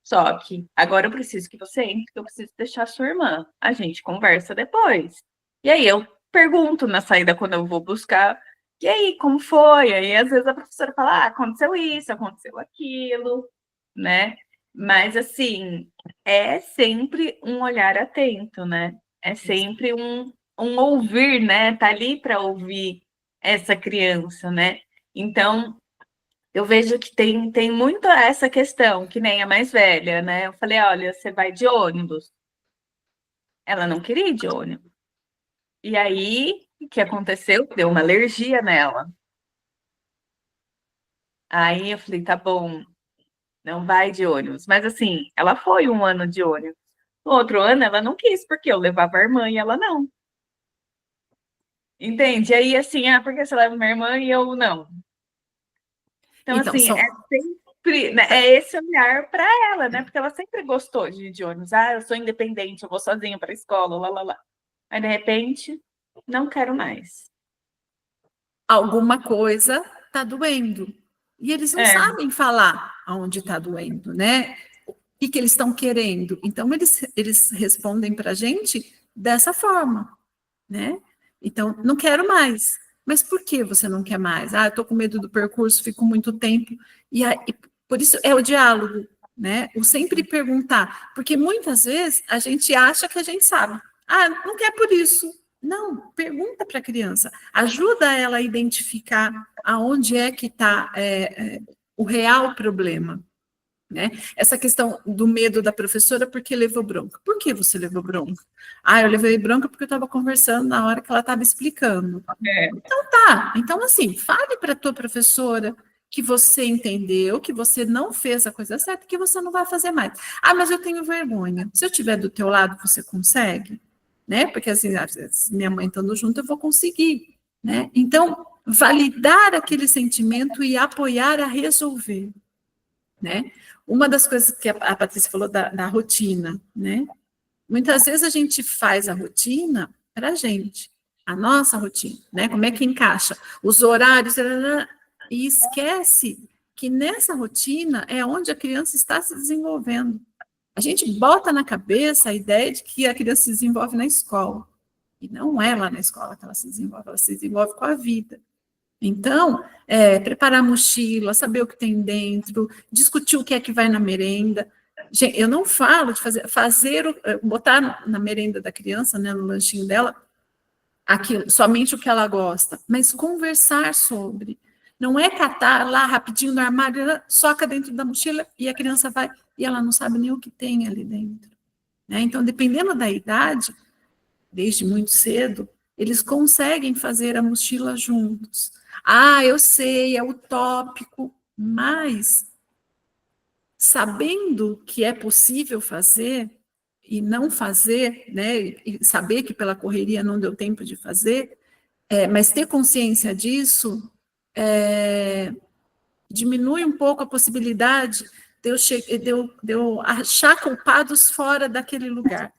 Só que agora eu preciso que você entre, porque eu preciso deixar a sua irmã. A gente conversa depois. E aí eu pergunto na saída quando eu vou buscar, e aí, como foi? Aí às vezes a professora fala, aconteceu isso, aconteceu aquilo, né? Mas assim, é sempre um olhar atento, né? É sempre um ouvir, né? Tá ali para ouvir essa criança, né? Então, eu vejo que tem muito essa questão, que nem a mais velha, né? Eu falei, olha, você vai de ônibus. Ela não queria ir de ônibus. E aí, o que aconteceu? Deu uma alergia nela. Aí eu falei, tá bom, não vai de ônibus. Mas assim, ela foi 1 ano de ônibus. No outro ano, ela não quis, porque eu levava a irmã e ela não. Entende? Aí assim, por que você leva minha irmã e eu não? Então, assim, é sempre, né, é esse olhar para ela, né? Porque ela sempre gostou de ônibus. Eu sou independente, eu vou sozinha para a escola, lá. Aí, de repente, não quero mais. Alguma coisa está doendo. E eles não sabem falar aonde está doendo, né? O que eles estão querendo. Então, eles respondem para a gente dessa forma, né? Então, não quero mais. Mas por que você não quer mais? Eu estou com medo do percurso, fico muito tempo. E aí, por isso é o diálogo. né? O sempre perguntar, porque muitas vezes a gente acha que a gente sabe. Ah, não quer por isso. Não, pergunta para a criança, ajuda ela a identificar aonde é que está o real problema, né? Essa questão do medo da professora porque levou bronca. Por que você levou bronca? Ah, eu levei bronca porque eu estava conversando na hora que ela estava explicando. Então tá, então assim, fale para a tua professora que você entendeu, que você não fez a coisa certa, que você não vai fazer mais. Ah, mas eu tenho vergonha. Se eu estiver do teu lado, você consegue? Né? Porque assim, minha mãe estando junto, eu vou conseguir, né? Então, validar aquele sentimento e apoiar a resolver, né? Uma das coisas que a Patrícia falou da rotina, né? Muitas vezes a gente faz a rotina para a gente, a nossa rotina, né? Como é que encaixa os horários, e esquece que nessa rotina é onde a criança está se desenvolvendo. A gente bota na cabeça a ideia de que a criança se desenvolve na escola. E não é lá na escola que ela se desenvolve com a vida. Então, preparar a mochila, saber o que tem dentro, discutir o que é que vai na merenda. Gente, eu não falo de botar na merenda da criança, né, no lanchinho dela, aquilo, somente o que ela gosta, mas conversar sobre. Não é catar lá rapidinho no armário, soca dentro da mochila e a criança vai, e ela não sabe nem o que tem ali dentro, né? Então, dependendo da idade, desde muito cedo, eles conseguem fazer a mochila juntos. Ah, eu sei, é utópico, mas sabendo que é possível fazer e não fazer, né, e saber que pela correria não deu tempo de fazer, mas ter consciência disso diminui um pouco a possibilidade de eu achar culpados fora daquele lugar.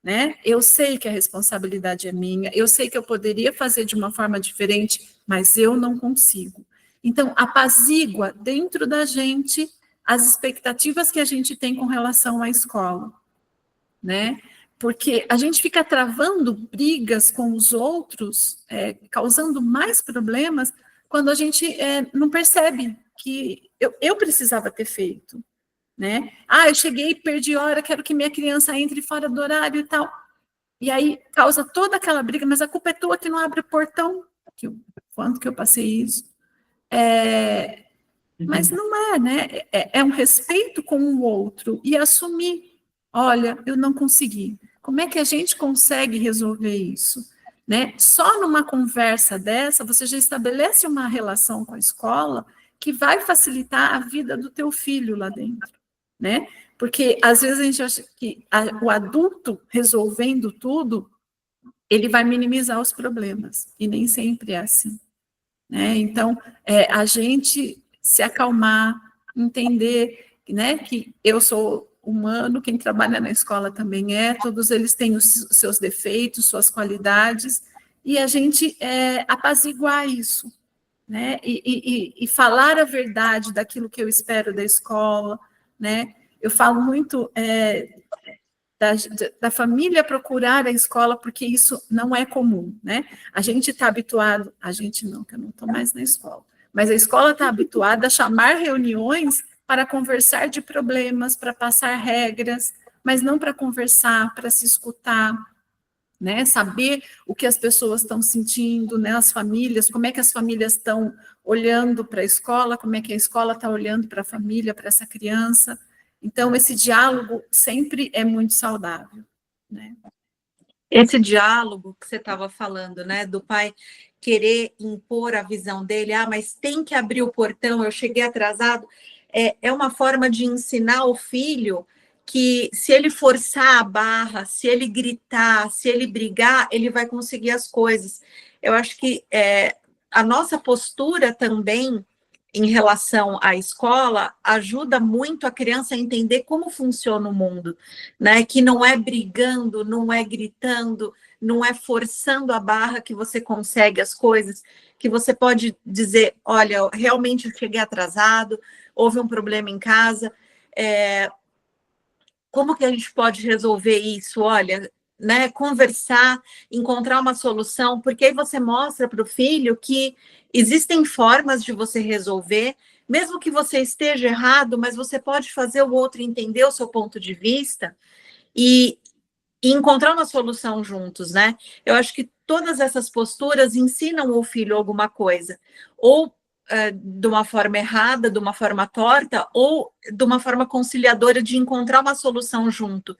Né? Eu sei que a responsabilidade é minha, eu sei que eu poderia fazer de uma forma diferente, mas eu não consigo. Então, apazigua dentro da gente as expectativas que a gente tem com relação à escola, né? Porque a gente fica travando brigas com os outros, causando mais problemas, quando a gente não percebe que eu precisava ter feito. Né? Ah, eu cheguei, perdi hora, quero que minha criança entre fora do horário e tal. E aí causa toda aquela briga, mas a culpa é tua que não abre o portão. Quanto que eu passei isso? Mas não é, né? É um respeito com o outro e assumir, olha, eu não consegui. Como é que a gente consegue resolver isso? Né? Só numa conversa dessa, você já estabelece uma relação com a escola que vai facilitar a vida do teu filho lá dentro. Né? Porque às vezes a gente acha que o adulto resolvendo tudo, ele vai minimizar os problemas, e nem sempre é assim. Né? Então, a gente se acalmar, entender, né, que eu sou humano, quem trabalha na escola também todos eles têm os seus defeitos, suas qualidades, e a gente apaziguar isso, né? E falar a verdade daquilo que eu espero da escola, né? Eu falo muito da família procurar a escola, porque isso não é comum, né? A gente está habituado, a gente não, que eu não estou mais na escola, mas a escola está habituada a chamar reuniões para conversar de problemas, para passar regras, mas não para conversar, para se escutar, né? Saber o que as pessoas estão sentindo, né? As famílias, como é que as famílias estão olhando para a escola, como é que a escola está olhando para a família, para essa criança. Então, esse diálogo sempre é muito saudável, né? Esse diálogo que você estava falando, né, do pai querer impor a visão dele, mas tem que abrir o portão, eu cheguei atrasado, é uma forma de ensinar o filho que se ele forçar a barra, se ele gritar, se ele brigar, ele vai conseguir as coisas. Eu acho que a nossa postura também em relação à escola ajuda muito a criança a entender como funciona o mundo, né? Que não é brigando, não é gritando, não é forçando a barra que você consegue as coisas, que você pode dizer, olha, realmente eu cheguei atrasado, houve um problema em casa, como que a gente pode resolver isso? Olha, né, conversar, encontrar uma solução, porque aí você mostra para o filho que existem formas de você resolver, mesmo que você esteja errado, mas você pode fazer o outro entender o seu ponto de vista e encontrar uma solução juntos, né? Eu acho que todas essas posturas ensinam o filho alguma coisa, ou de uma forma errada, de uma forma torta, ou de uma forma conciliadora de encontrar uma solução junto.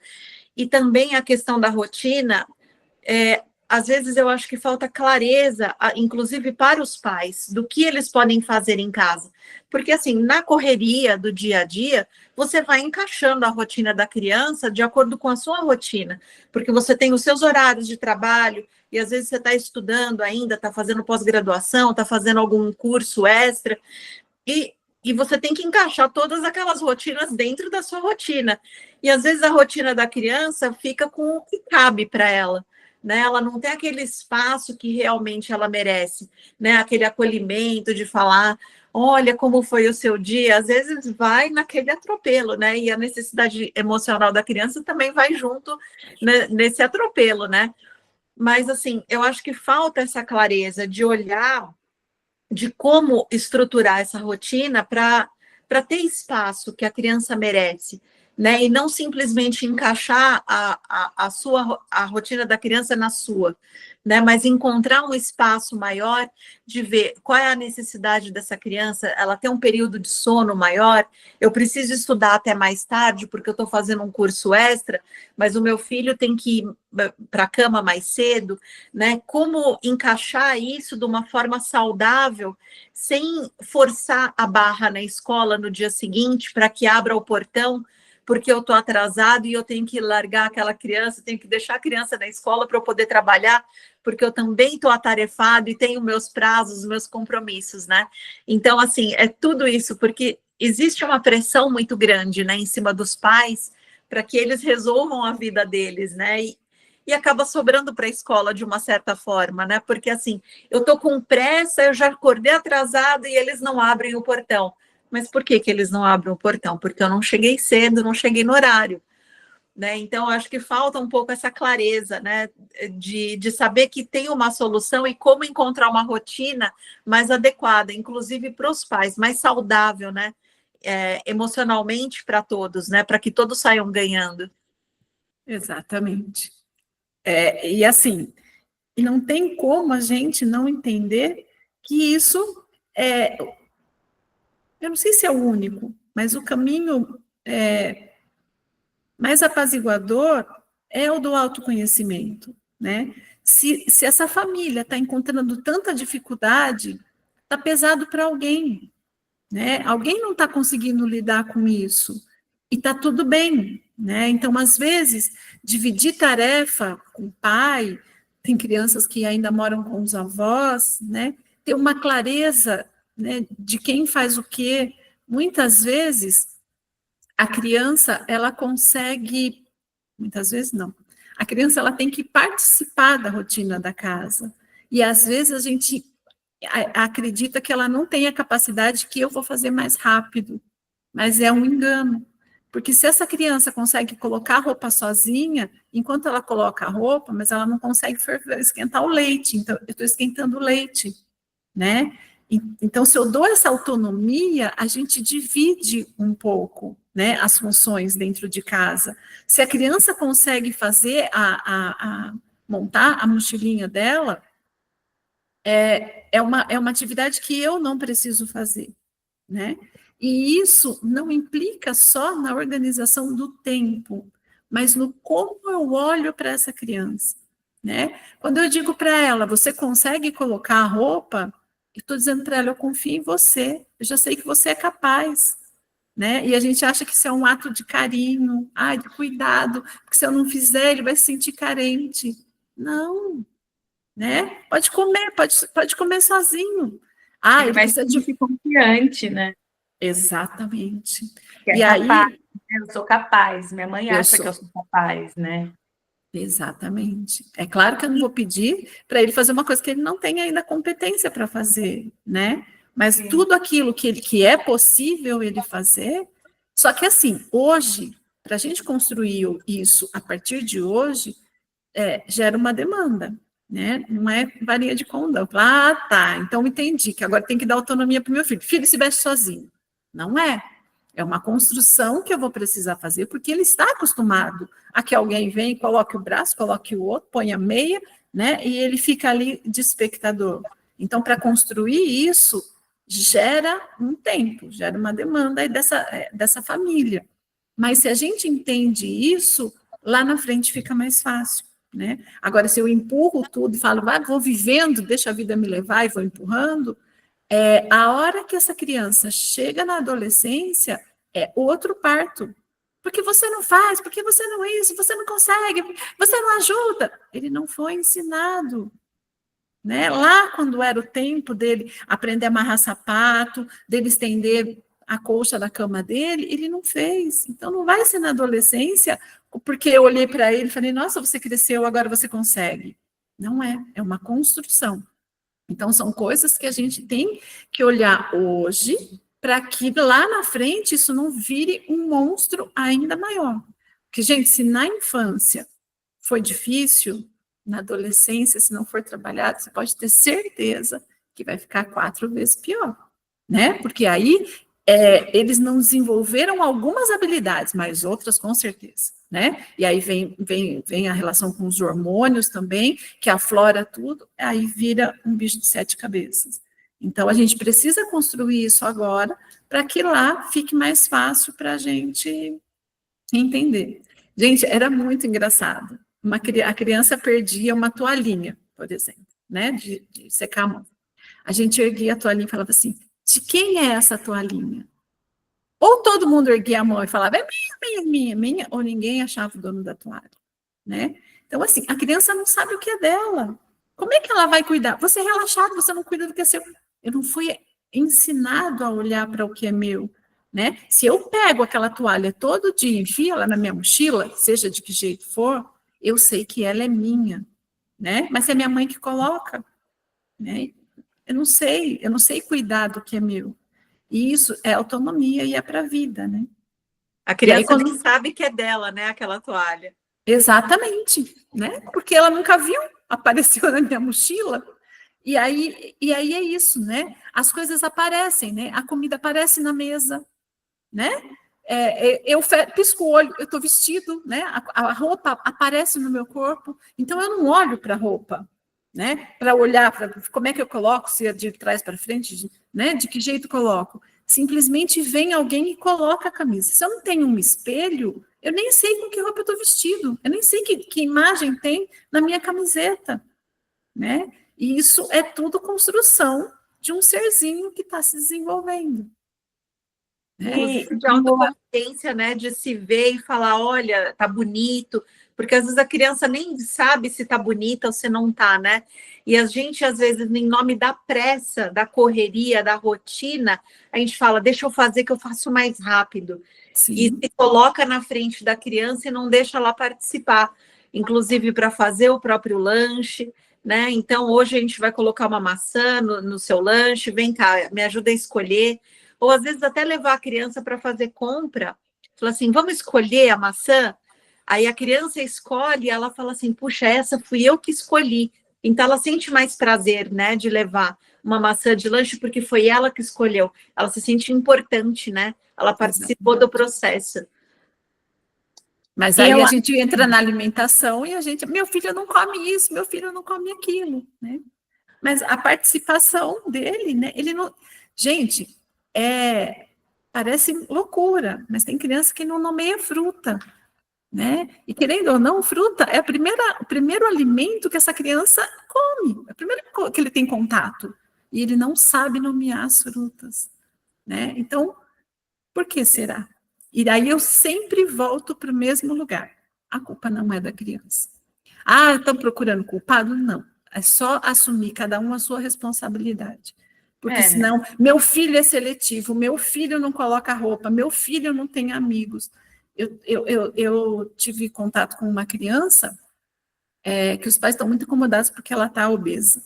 E também a questão da rotina, às vezes eu acho que falta clareza, inclusive para os pais, do que eles podem fazer em casa. Porque, assim, na correria do dia a dia, você vai encaixando a rotina da criança de acordo com a sua rotina, porque você tem os seus horários de trabalho, e às vezes você está estudando ainda, está fazendo pós-graduação, está fazendo algum curso extra, e você tem que encaixar todas aquelas rotinas dentro da sua rotina. E às vezes a rotina da criança fica com o que cabe para ela, né? Ela não tem aquele espaço que realmente ela merece, né? Aquele acolhimento de falar, olha como foi o seu dia. Às vezes vai naquele atropelo, né? E a necessidade emocional da criança também vai junto, né, nesse atropelo, né? Mas assim, eu acho que falta essa clareza de olhar de como estruturar essa rotina para ter espaço que a criança merece, né? E não simplesmente encaixar a rotina da criança na sua, né? Mas encontrar um espaço maior de ver qual é a necessidade dessa criança, ela tem um período de sono maior, eu preciso estudar até mais tarde porque eu estou fazendo um curso extra, mas o meu filho tem que ir para a cama mais cedo, né? Como encaixar isso de uma forma saudável, sem forçar a barra na escola no dia seguinte para que abra o portão, porque eu estou atrasado e eu tenho que largar aquela criança, tenho que deixar a criança na escola para eu poder trabalhar, porque eu também estou atarefado e tenho meus prazos, meus compromissos, né? Então, assim, é tudo isso, porque existe uma pressão muito grande, né, em cima dos pais, para que eles resolvam a vida deles, né? E acaba sobrando para a escola de uma certa forma, né? Porque assim, eu estou com pressa, eu já acordei atrasado e eles não abrem o portão. Mas por que eles não abrem o portão? Porque eu não cheguei cedo, não cheguei no horário, né? Então, eu acho que falta um pouco essa clareza, né? De saber que tem uma solução e como encontrar uma rotina mais adequada, inclusive para os pais, mais saudável, né? Emocionalmente para todos, né? Para que todos saiam ganhando. Exatamente. E assim, não tem como a gente não entender que isso eu não sei se é o único, mas o caminho mais apaziguador é o do autoconhecimento, né? Se essa família está encontrando tanta dificuldade, está pesado para alguém, né? Alguém não está conseguindo lidar com isso e está tudo bem, né? Então, às vezes, dividir tarefa com o pai, tem crianças que ainda moram com os avós, né? Ter uma clareza, né, de quem faz o quê. Muitas vezes a criança ela consegue, muitas vezes não. A criança ela tem que participar da rotina da casa. E às vezes a gente acredita que ela não tem a capacidade, que eu vou fazer mais rápido, mas é um engano, porque se essa criança consegue colocar a roupa sozinha, enquanto ela coloca a roupa, mas ela não consegue esquentar o leite, então eu estou esquentando o leite, né? Então, se eu dou essa autonomia, a gente divide um pouco, né, as funções dentro de casa. Se a criança consegue fazer montar a mochilinha dela, é uma atividade que eu não preciso fazer, né? E isso não implica só na organização do tempo, mas no como eu olho para essa criança, né? Quando eu digo para ela, você consegue colocar a roupa, eu estou dizendo para ela, eu confio em você, eu já sei que você é capaz, né? E a gente acha que isso é um ato de carinho, de cuidado, porque se eu não fizer, ele vai se sentir carente. Não, né? Pode comer sozinho. Ele vai se sentir confiante, né? Exatamente. Que e aí, capaz, eu sou capaz, minha mãe acha que eu sou capaz, né? Exatamente. É claro que eu não vou pedir para ele fazer uma coisa que ele não tem ainda competência para fazer, né? Mas sim, tudo aquilo que é possível ele fazer, só que assim, hoje, para a gente construir isso a partir de hoje, gera uma demanda, né? Não é varinha de condão. Tá, então entendi que agora tem que dar autonomia para o meu filho. Filho se veste sozinho. Não é. É uma construção que eu vou precisar fazer, porque ele está acostumado a que alguém venha, coloque o braço, coloque o outro, põe a meia, né? E ele fica ali de espectador. Então, para construir isso, gera um tempo, gera uma demanda aí dessa família. Mas se a gente entende isso, lá na frente fica mais fácil, né? Agora, se eu empurro tudo e falo, vou vivendo, deixa a vida me levar e vou empurrando, a hora que essa criança chega na adolescência, é outro parto. Porque você não faz, porque você não isso, você não consegue, você não ajuda. Ele não foi ensinado. Né? Lá, quando era o tempo dele aprender a amarrar sapato, dele estender a colcha da cama dele, ele não fez. Então, não vai ser na adolescência, porque eu olhei para ele e falei, nossa, você cresceu, agora você consegue. Não é, é uma construção. Então, são coisas que a gente tem que olhar hoje para que lá na frente isso não vire um monstro ainda maior. Porque, gente, se na infância foi difícil, na adolescência, se não for trabalhado, você pode ter certeza que vai ficar 4 vezes pior, né? Porque aí eles não desenvolveram algumas habilidades, mas outras com certeza, né? E aí vem a relação com os hormônios também, que aflora tudo, aí vira um bicho de 7 cabeças. Então, a gente precisa construir isso agora, para que lá fique mais fácil para a gente entender. Gente, era muito engraçado. A criança perdia uma toalhinha, por exemplo, né, de secar a mão. A gente erguia a toalhinha e falava assim, de quem é essa toalhinha? Ou todo mundo erguia a mão e falava, é minha, ou ninguém achava o dono da toalha, né? Então, assim, a criança não sabe o que é dela. Como é que ela vai cuidar? Você é relaxado, você não cuida do que é seu. Eu não fui ensinado a olhar para o que é meu, né? Se eu pego aquela toalha todo dia e enfio ela na minha mochila, seja de que jeito for, eu sei que ela é minha, né? Mas é minha mãe que coloca, né? Eu não sei cuidar do que é meu. E isso é autonomia e é para a vida, né? A criança aí, quando... nem sabe que é dela, né, aquela toalha. Exatamente, né? Porque ela nunca viu, apareceu na minha mochila. E aí é isso, né? As coisas aparecem, né? A comida aparece na mesa, né? Eu pisco o olho, eu estou vestido, né? A roupa aparece no meu corpo, então eu não olho para a roupa, né? Para olhar para como é que eu coloco, se é de trás para frente, né? De que jeito coloco? Simplesmente vem alguém e coloca a camisa. Se eu não tenho um espelho, eu nem sei com que roupa eu estou vestido, eu nem sei que imagem tem na minha camiseta, né? E isso é tudo construção de um serzinho que está se desenvolvendo. De autoconsciência, né? De se ver e falar, olha, tá bonito, porque às vezes a criança nem sabe se tá bonita ou se não tá, né? E a gente, às vezes, em nome da pressa, da correria, da rotina, a gente fala, deixa eu fazer que eu faço mais rápido. Sim. E se coloca na frente da criança e não deixa ela participar, inclusive para fazer o próprio lanche, né? Então, hoje a gente vai colocar uma maçã no seu lanche, vem cá, me ajuda a escolher. Ou às vezes até levar a criança para fazer compra, fala assim, vamos escolher a maçã? Aí a criança escolhe e ela fala assim, puxa, essa fui eu que escolhi. Então ela sente mais prazer, né, de levar uma maçã de lanche porque foi ela que escolheu. Ela se sente importante, né? Ela participou do processo. Mas aí a gente entra na alimentação e meu filho não come isso, meu filho não come aquilo, né? Mas a participação dele, né? Ele não... Gente, parece loucura, mas tem criança que não nomeia fruta, né? E querendo ou não, fruta é o primeiro alimento que essa criança come, é o primeiro que ele tem contato. E ele não sabe nomear as frutas, né? Então, por que será? E daí eu sempre volto para o mesmo lugar. A culpa não é da criança. Ah, estão procurando culpado? Não. É só assumir cada um a sua responsabilidade. Porque senão, meu filho é seletivo, meu filho não coloca roupa, meu filho não tem amigos. Eu tive contato com uma criança que os pais estão muito incomodados porque ela está obesa.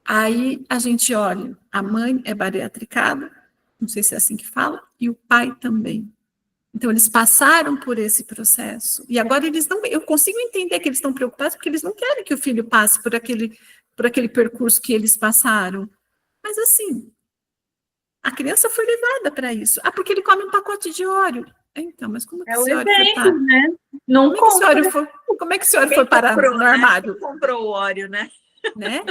Aí a gente olha, a mãe é bariatricada, não sei se é assim que fala, e o pai também. Então, eles passaram por esse processo. E agora eles não... Eu consigo entender que eles estão preocupados porque eles não querem que o filho passe por aquele percurso que eles passaram. Mas, assim, A criança foi levada para isso. Ah, porque ele come um pacote de óleo. Então, mas como que É o o senhor foi exemplo, né? Não compra. como é que o senhor Quem foi parar comprou, no né? armário? Quem comprou o óleo, né? Né?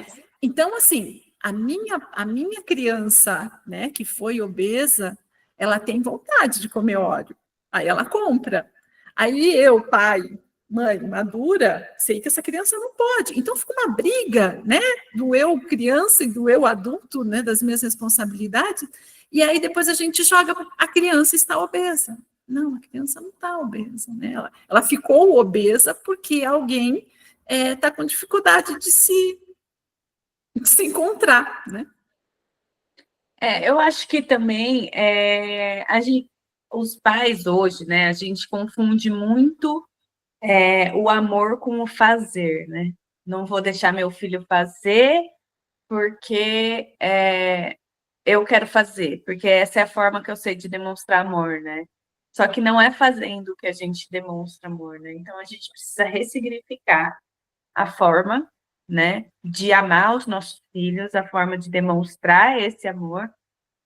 Então, assim, a minha criança, né, que foi obesa, ela tem vontade de comer óleo. Aí ela compra. Aí eu, pai, mãe, madura, sei que essa criança não pode. Então fica uma briga, né, do eu criança e do eu adulto, né, das minhas responsabilidades. E aí depois a gente joga, a criança está obesa. Não, a criança não está obesa, né? Ela ficou obesa porque alguém está com dificuldade de se encontrar, né? Eu acho que também os pais hoje, né, a gente confunde muito o amor com o fazer, né? Não vou deixar meu filho fazer porque eu quero fazer, porque essa é a forma que eu sei de demonstrar amor, né? Só que não é fazendo que a gente demonstra amor, né? Então a gente precisa ressignificar a forma, né, de amar os nossos filhos, a forma de demonstrar esse amor,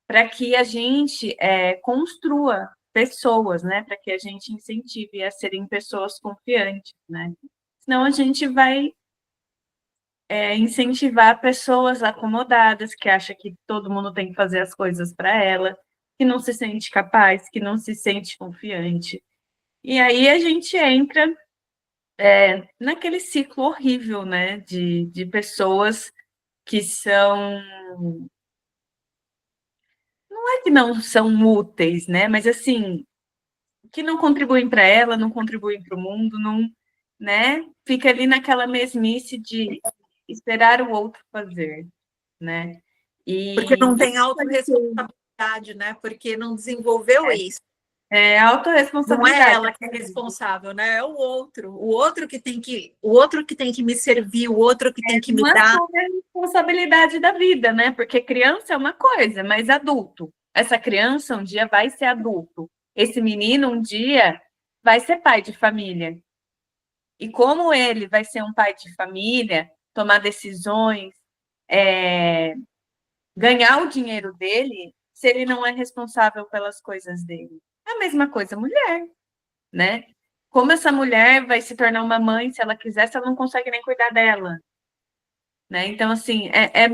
para que a gente construa pessoas, né, para que a gente incentive a serem pessoas confiantes, né? Senão a gente vai incentivar pessoas acomodadas, que acham que todo mundo tem que fazer as coisas para ela, que não se sente capaz, que não se sente confiante. E aí a gente entra naquele ciclo horrível, né, de pessoas que são, não é que não são úteis, né, mas assim, que não contribuem para ela, não contribuem para o mundo, não, né, fica ali naquela mesmice de esperar o outro fazer, né, Porque não e tem autorresponsabilidade, né? Porque não desenvolveu isso. é Não é autorresponsabilidade. ela que é responsável, né? É o outro que tem que me servir, o outro que tem que me Não dar. assume a responsabilidade da vida, né? Porque criança é uma coisa, mas adulto. Essa criança um dia vai ser adulto. Esse menino um dia vai ser pai de família. E como ele vai ser um pai de família, tomar decisões, é, ganhar o dinheiro dele, se ele não é responsável pelas coisas dele? É a mesma coisa, mulher, né? Como essa mulher vai se tornar uma mãe se ela quiser, se ela não consegue nem cuidar dela? Né? Então, assim, é,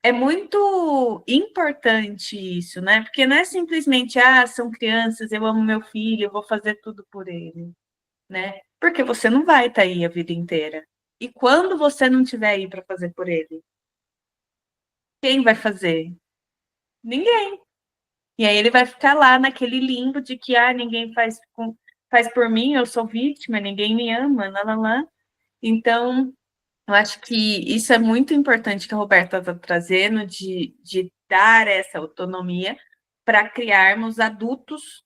é muito importante isso, né? Porque não é simplesmente, são crianças, eu amo meu filho, eu vou fazer tudo por ele, né? Porque você não vai estar aí a vida inteira. E quando você não estiver aí para fazer por ele, quem vai fazer? Ninguém. E aí ele vai ficar lá naquele limbo de que, ninguém faz por mim, eu sou vítima, ninguém me ama, lá, lá, lá. Então, eu acho que isso é muito importante que a Roberta está trazendo, de dar essa autonomia para criarmos adultos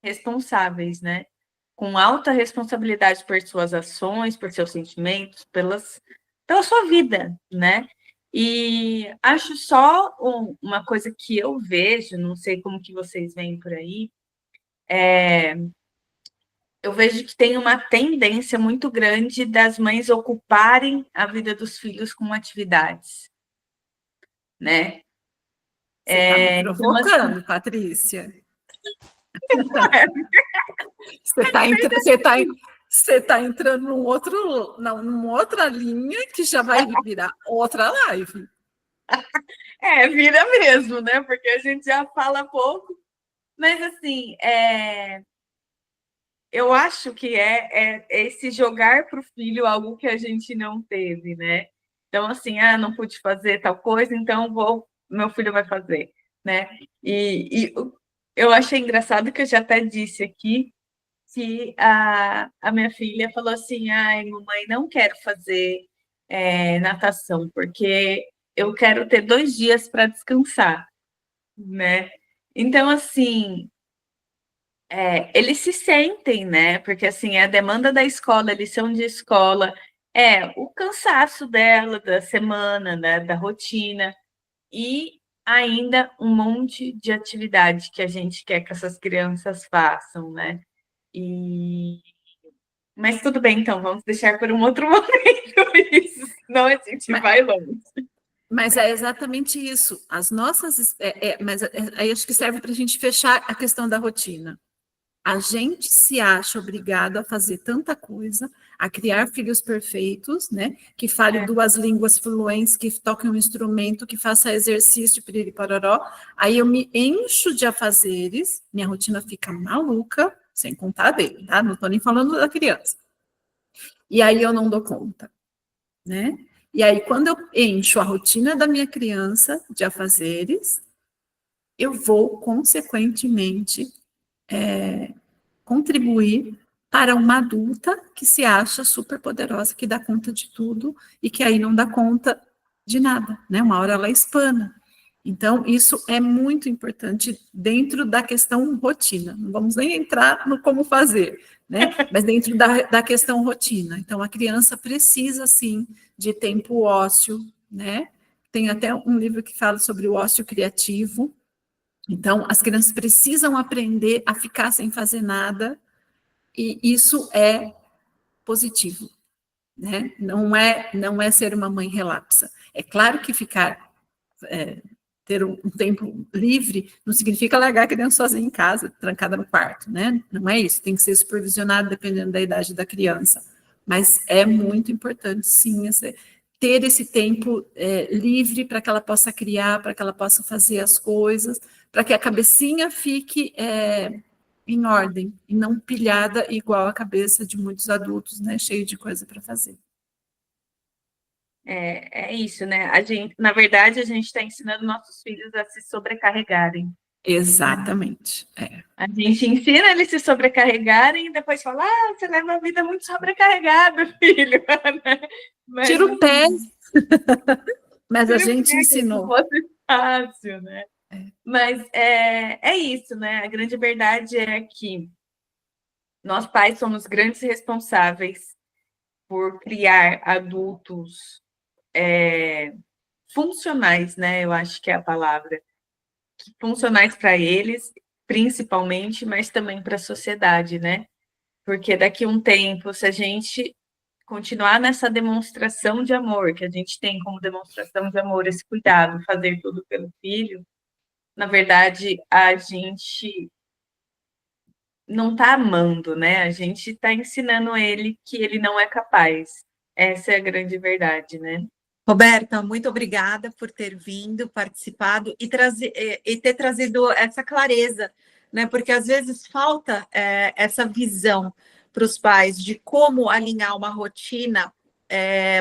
responsáveis, né? Com alta responsabilidade por suas ações, por seus sentimentos, pela sua vida, né? E acho só uma coisa que eu vejo, não sei como que vocês veem por aí, eu vejo que tem uma tendência muito grande das mães ocuparem a vida dos filhos com atividades, né? Você está me Então, provocando, Patrícia. assim, Você tá entrando numa outra linha que já vai virar outra live. vira mesmo, né? Porque a gente já fala pouco, mas assim, eu acho que é esse jogar para o filho algo que a gente não teve, né? Então, assim, não pude fazer tal coisa, então meu filho vai fazer, né? E eu achei engraçado que eu já até disse aqui que a minha filha falou assim: ai, mamãe, não quero fazer natação, porque eu quero ter 2 dias para descansar, né? Então, assim, eles se sentem, né? Porque assim, é a demanda da escola, a lição de escola, o cansaço dela, da semana, né? Da rotina, e ainda um monte de atividade que a gente quer que essas crianças façam, né? E... Mas tudo bem, então, vamos deixar por um outro momento isso, senão a gente Mas, vai longe. Mas é exatamente isso. As nossas. Mas aí acho que serve para a gente fechar a questão da rotina. A gente se acha obrigado a fazer tanta coisa, a criar filhos perfeitos, né? Que fale 2 línguas fluentes, que toque um instrumento, que faça exercício, piriri, pororó. Aí eu me encho de afazeres, minha rotina fica maluca, sem contar dele, tá? Não estou nem falando da criança. E aí eu não dou conta, né? E aí, quando eu encho a rotina da minha criança de afazeres, eu vou, consequentemente, contribuir para uma adulta que se acha super poderosa, que dá conta de tudo e que aí não dá conta de nada, né? Uma hora ela espana. Então, isso é muito importante dentro da questão rotina. Não vamos nem entrar no como fazer, né? Mas dentro da questão rotina. Então, a criança precisa, sim, de tempo ósseo, né? Tem até um livro que fala sobre o ócio criativo. Então, as crianças precisam aprender a ficar sem fazer nada, e isso é positivo, né? Não é ser uma mãe relapsa. É claro que ter um tempo livre não significa largar a criança sozinha em casa, trancada no quarto, né? Não é isso, tem que ser supervisionado dependendo da idade da criança. Mas é muito importante, sim, ter esse tempo livre para que ela possa criar, para que ela possa fazer as coisas, para que a cabecinha fique em ordem, e não pilhada igual a cabeça de muitos adultos, né? Cheio de coisa para fazer. É isso, né? Na verdade, a gente está ensinando nossos filhos a se sobrecarregarem. Exatamente. A gente ensina eles se sobrecarregarem e depois fala, você leva a vida muito sobrecarregada, filho. Mas, tira o pé. Mas a gente Se ensinou. fosse fácil, né? Mas é isso, né? A grande verdade é que nós pais somos grandes responsáveis por criar adultos funcionais, né? Eu acho que é a palavra. Funcionais para eles, principalmente, mas também para a sociedade, né? Porque daqui a um tempo, se a gente continuar nessa demonstração de amor, que a gente tem como demonstração de amor esse cuidado, fazer tudo pelo filho, na verdade, a gente não está amando, né? A gente está ensinando ele que ele não é capaz. Essa é a grande verdade, né? Roberta, muito obrigada por ter vindo, participado e ter trazido essa clareza, né? Porque às vezes falta essa visão para os pais de como alinhar uma rotina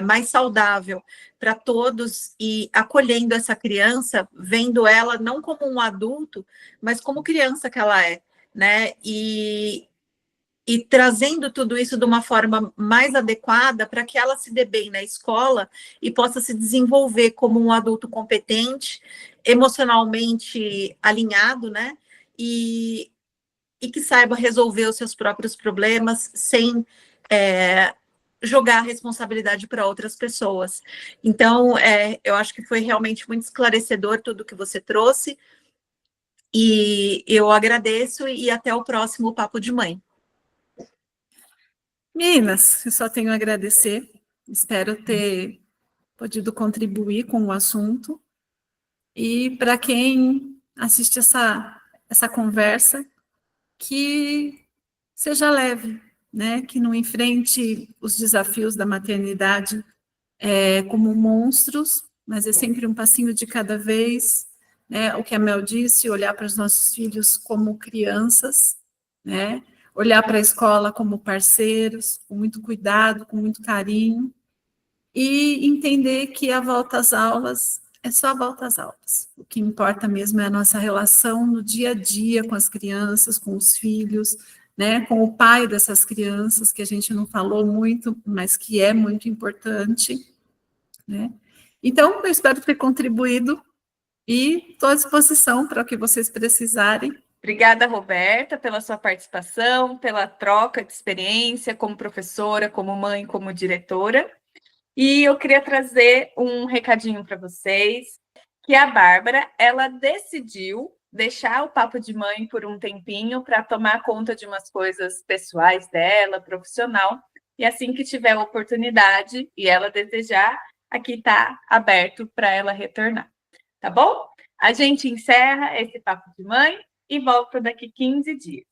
mais saudável para todos e acolhendo essa criança, vendo ela não como um adulto, mas como criança que ela é, né? E trazendo tudo isso de uma forma mais adequada para que ela se dê bem na escola e possa se desenvolver como um adulto competente, emocionalmente alinhado, né? E que saiba resolver os seus próprios problemas sem jogar a responsabilidade para outras pessoas. Então, eu acho que foi realmente muito esclarecedor tudo que você trouxe. E eu agradeço e até o próximo Papo de Mãe. Meninas, eu só tenho a agradecer. Espero ter podido contribuir com o assunto. E para quem assiste essa conversa, que seja leve, né? Que não enfrente os desafios da maternidade como monstros, mas é sempre um passinho de cada vez, né? O que a Mel disse, olhar para os nossos filhos como crianças, né? Olhar para a escola como parceiros, com muito cuidado, com muito carinho, e entender que a volta às aulas é só a volta às aulas. O que importa mesmo é a nossa relação no dia a dia com as crianças, com os filhos, né, com o pai dessas crianças, que a gente não falou muito, mas que é muito importante, né? Então, eu espero ter contribuído e estou à disposição para o que vocês precisarem. Obrigada, Roberta, pela sua participação, pela troca de experiência como professora, como mãe, como diretora. E eu queria trazer um recadinho para vocês, que a Bárbara, ela decidiu deixar o Papo de Mãe por um tempinho para tomar conta de umas coisas pessoais dela, profissional, e assim que tiver a oportunidade e ela desejar, aqui está aberto para ela retornar, tá bom? A gente encerra esse Papo de Mãe e volta daqui 15 dias.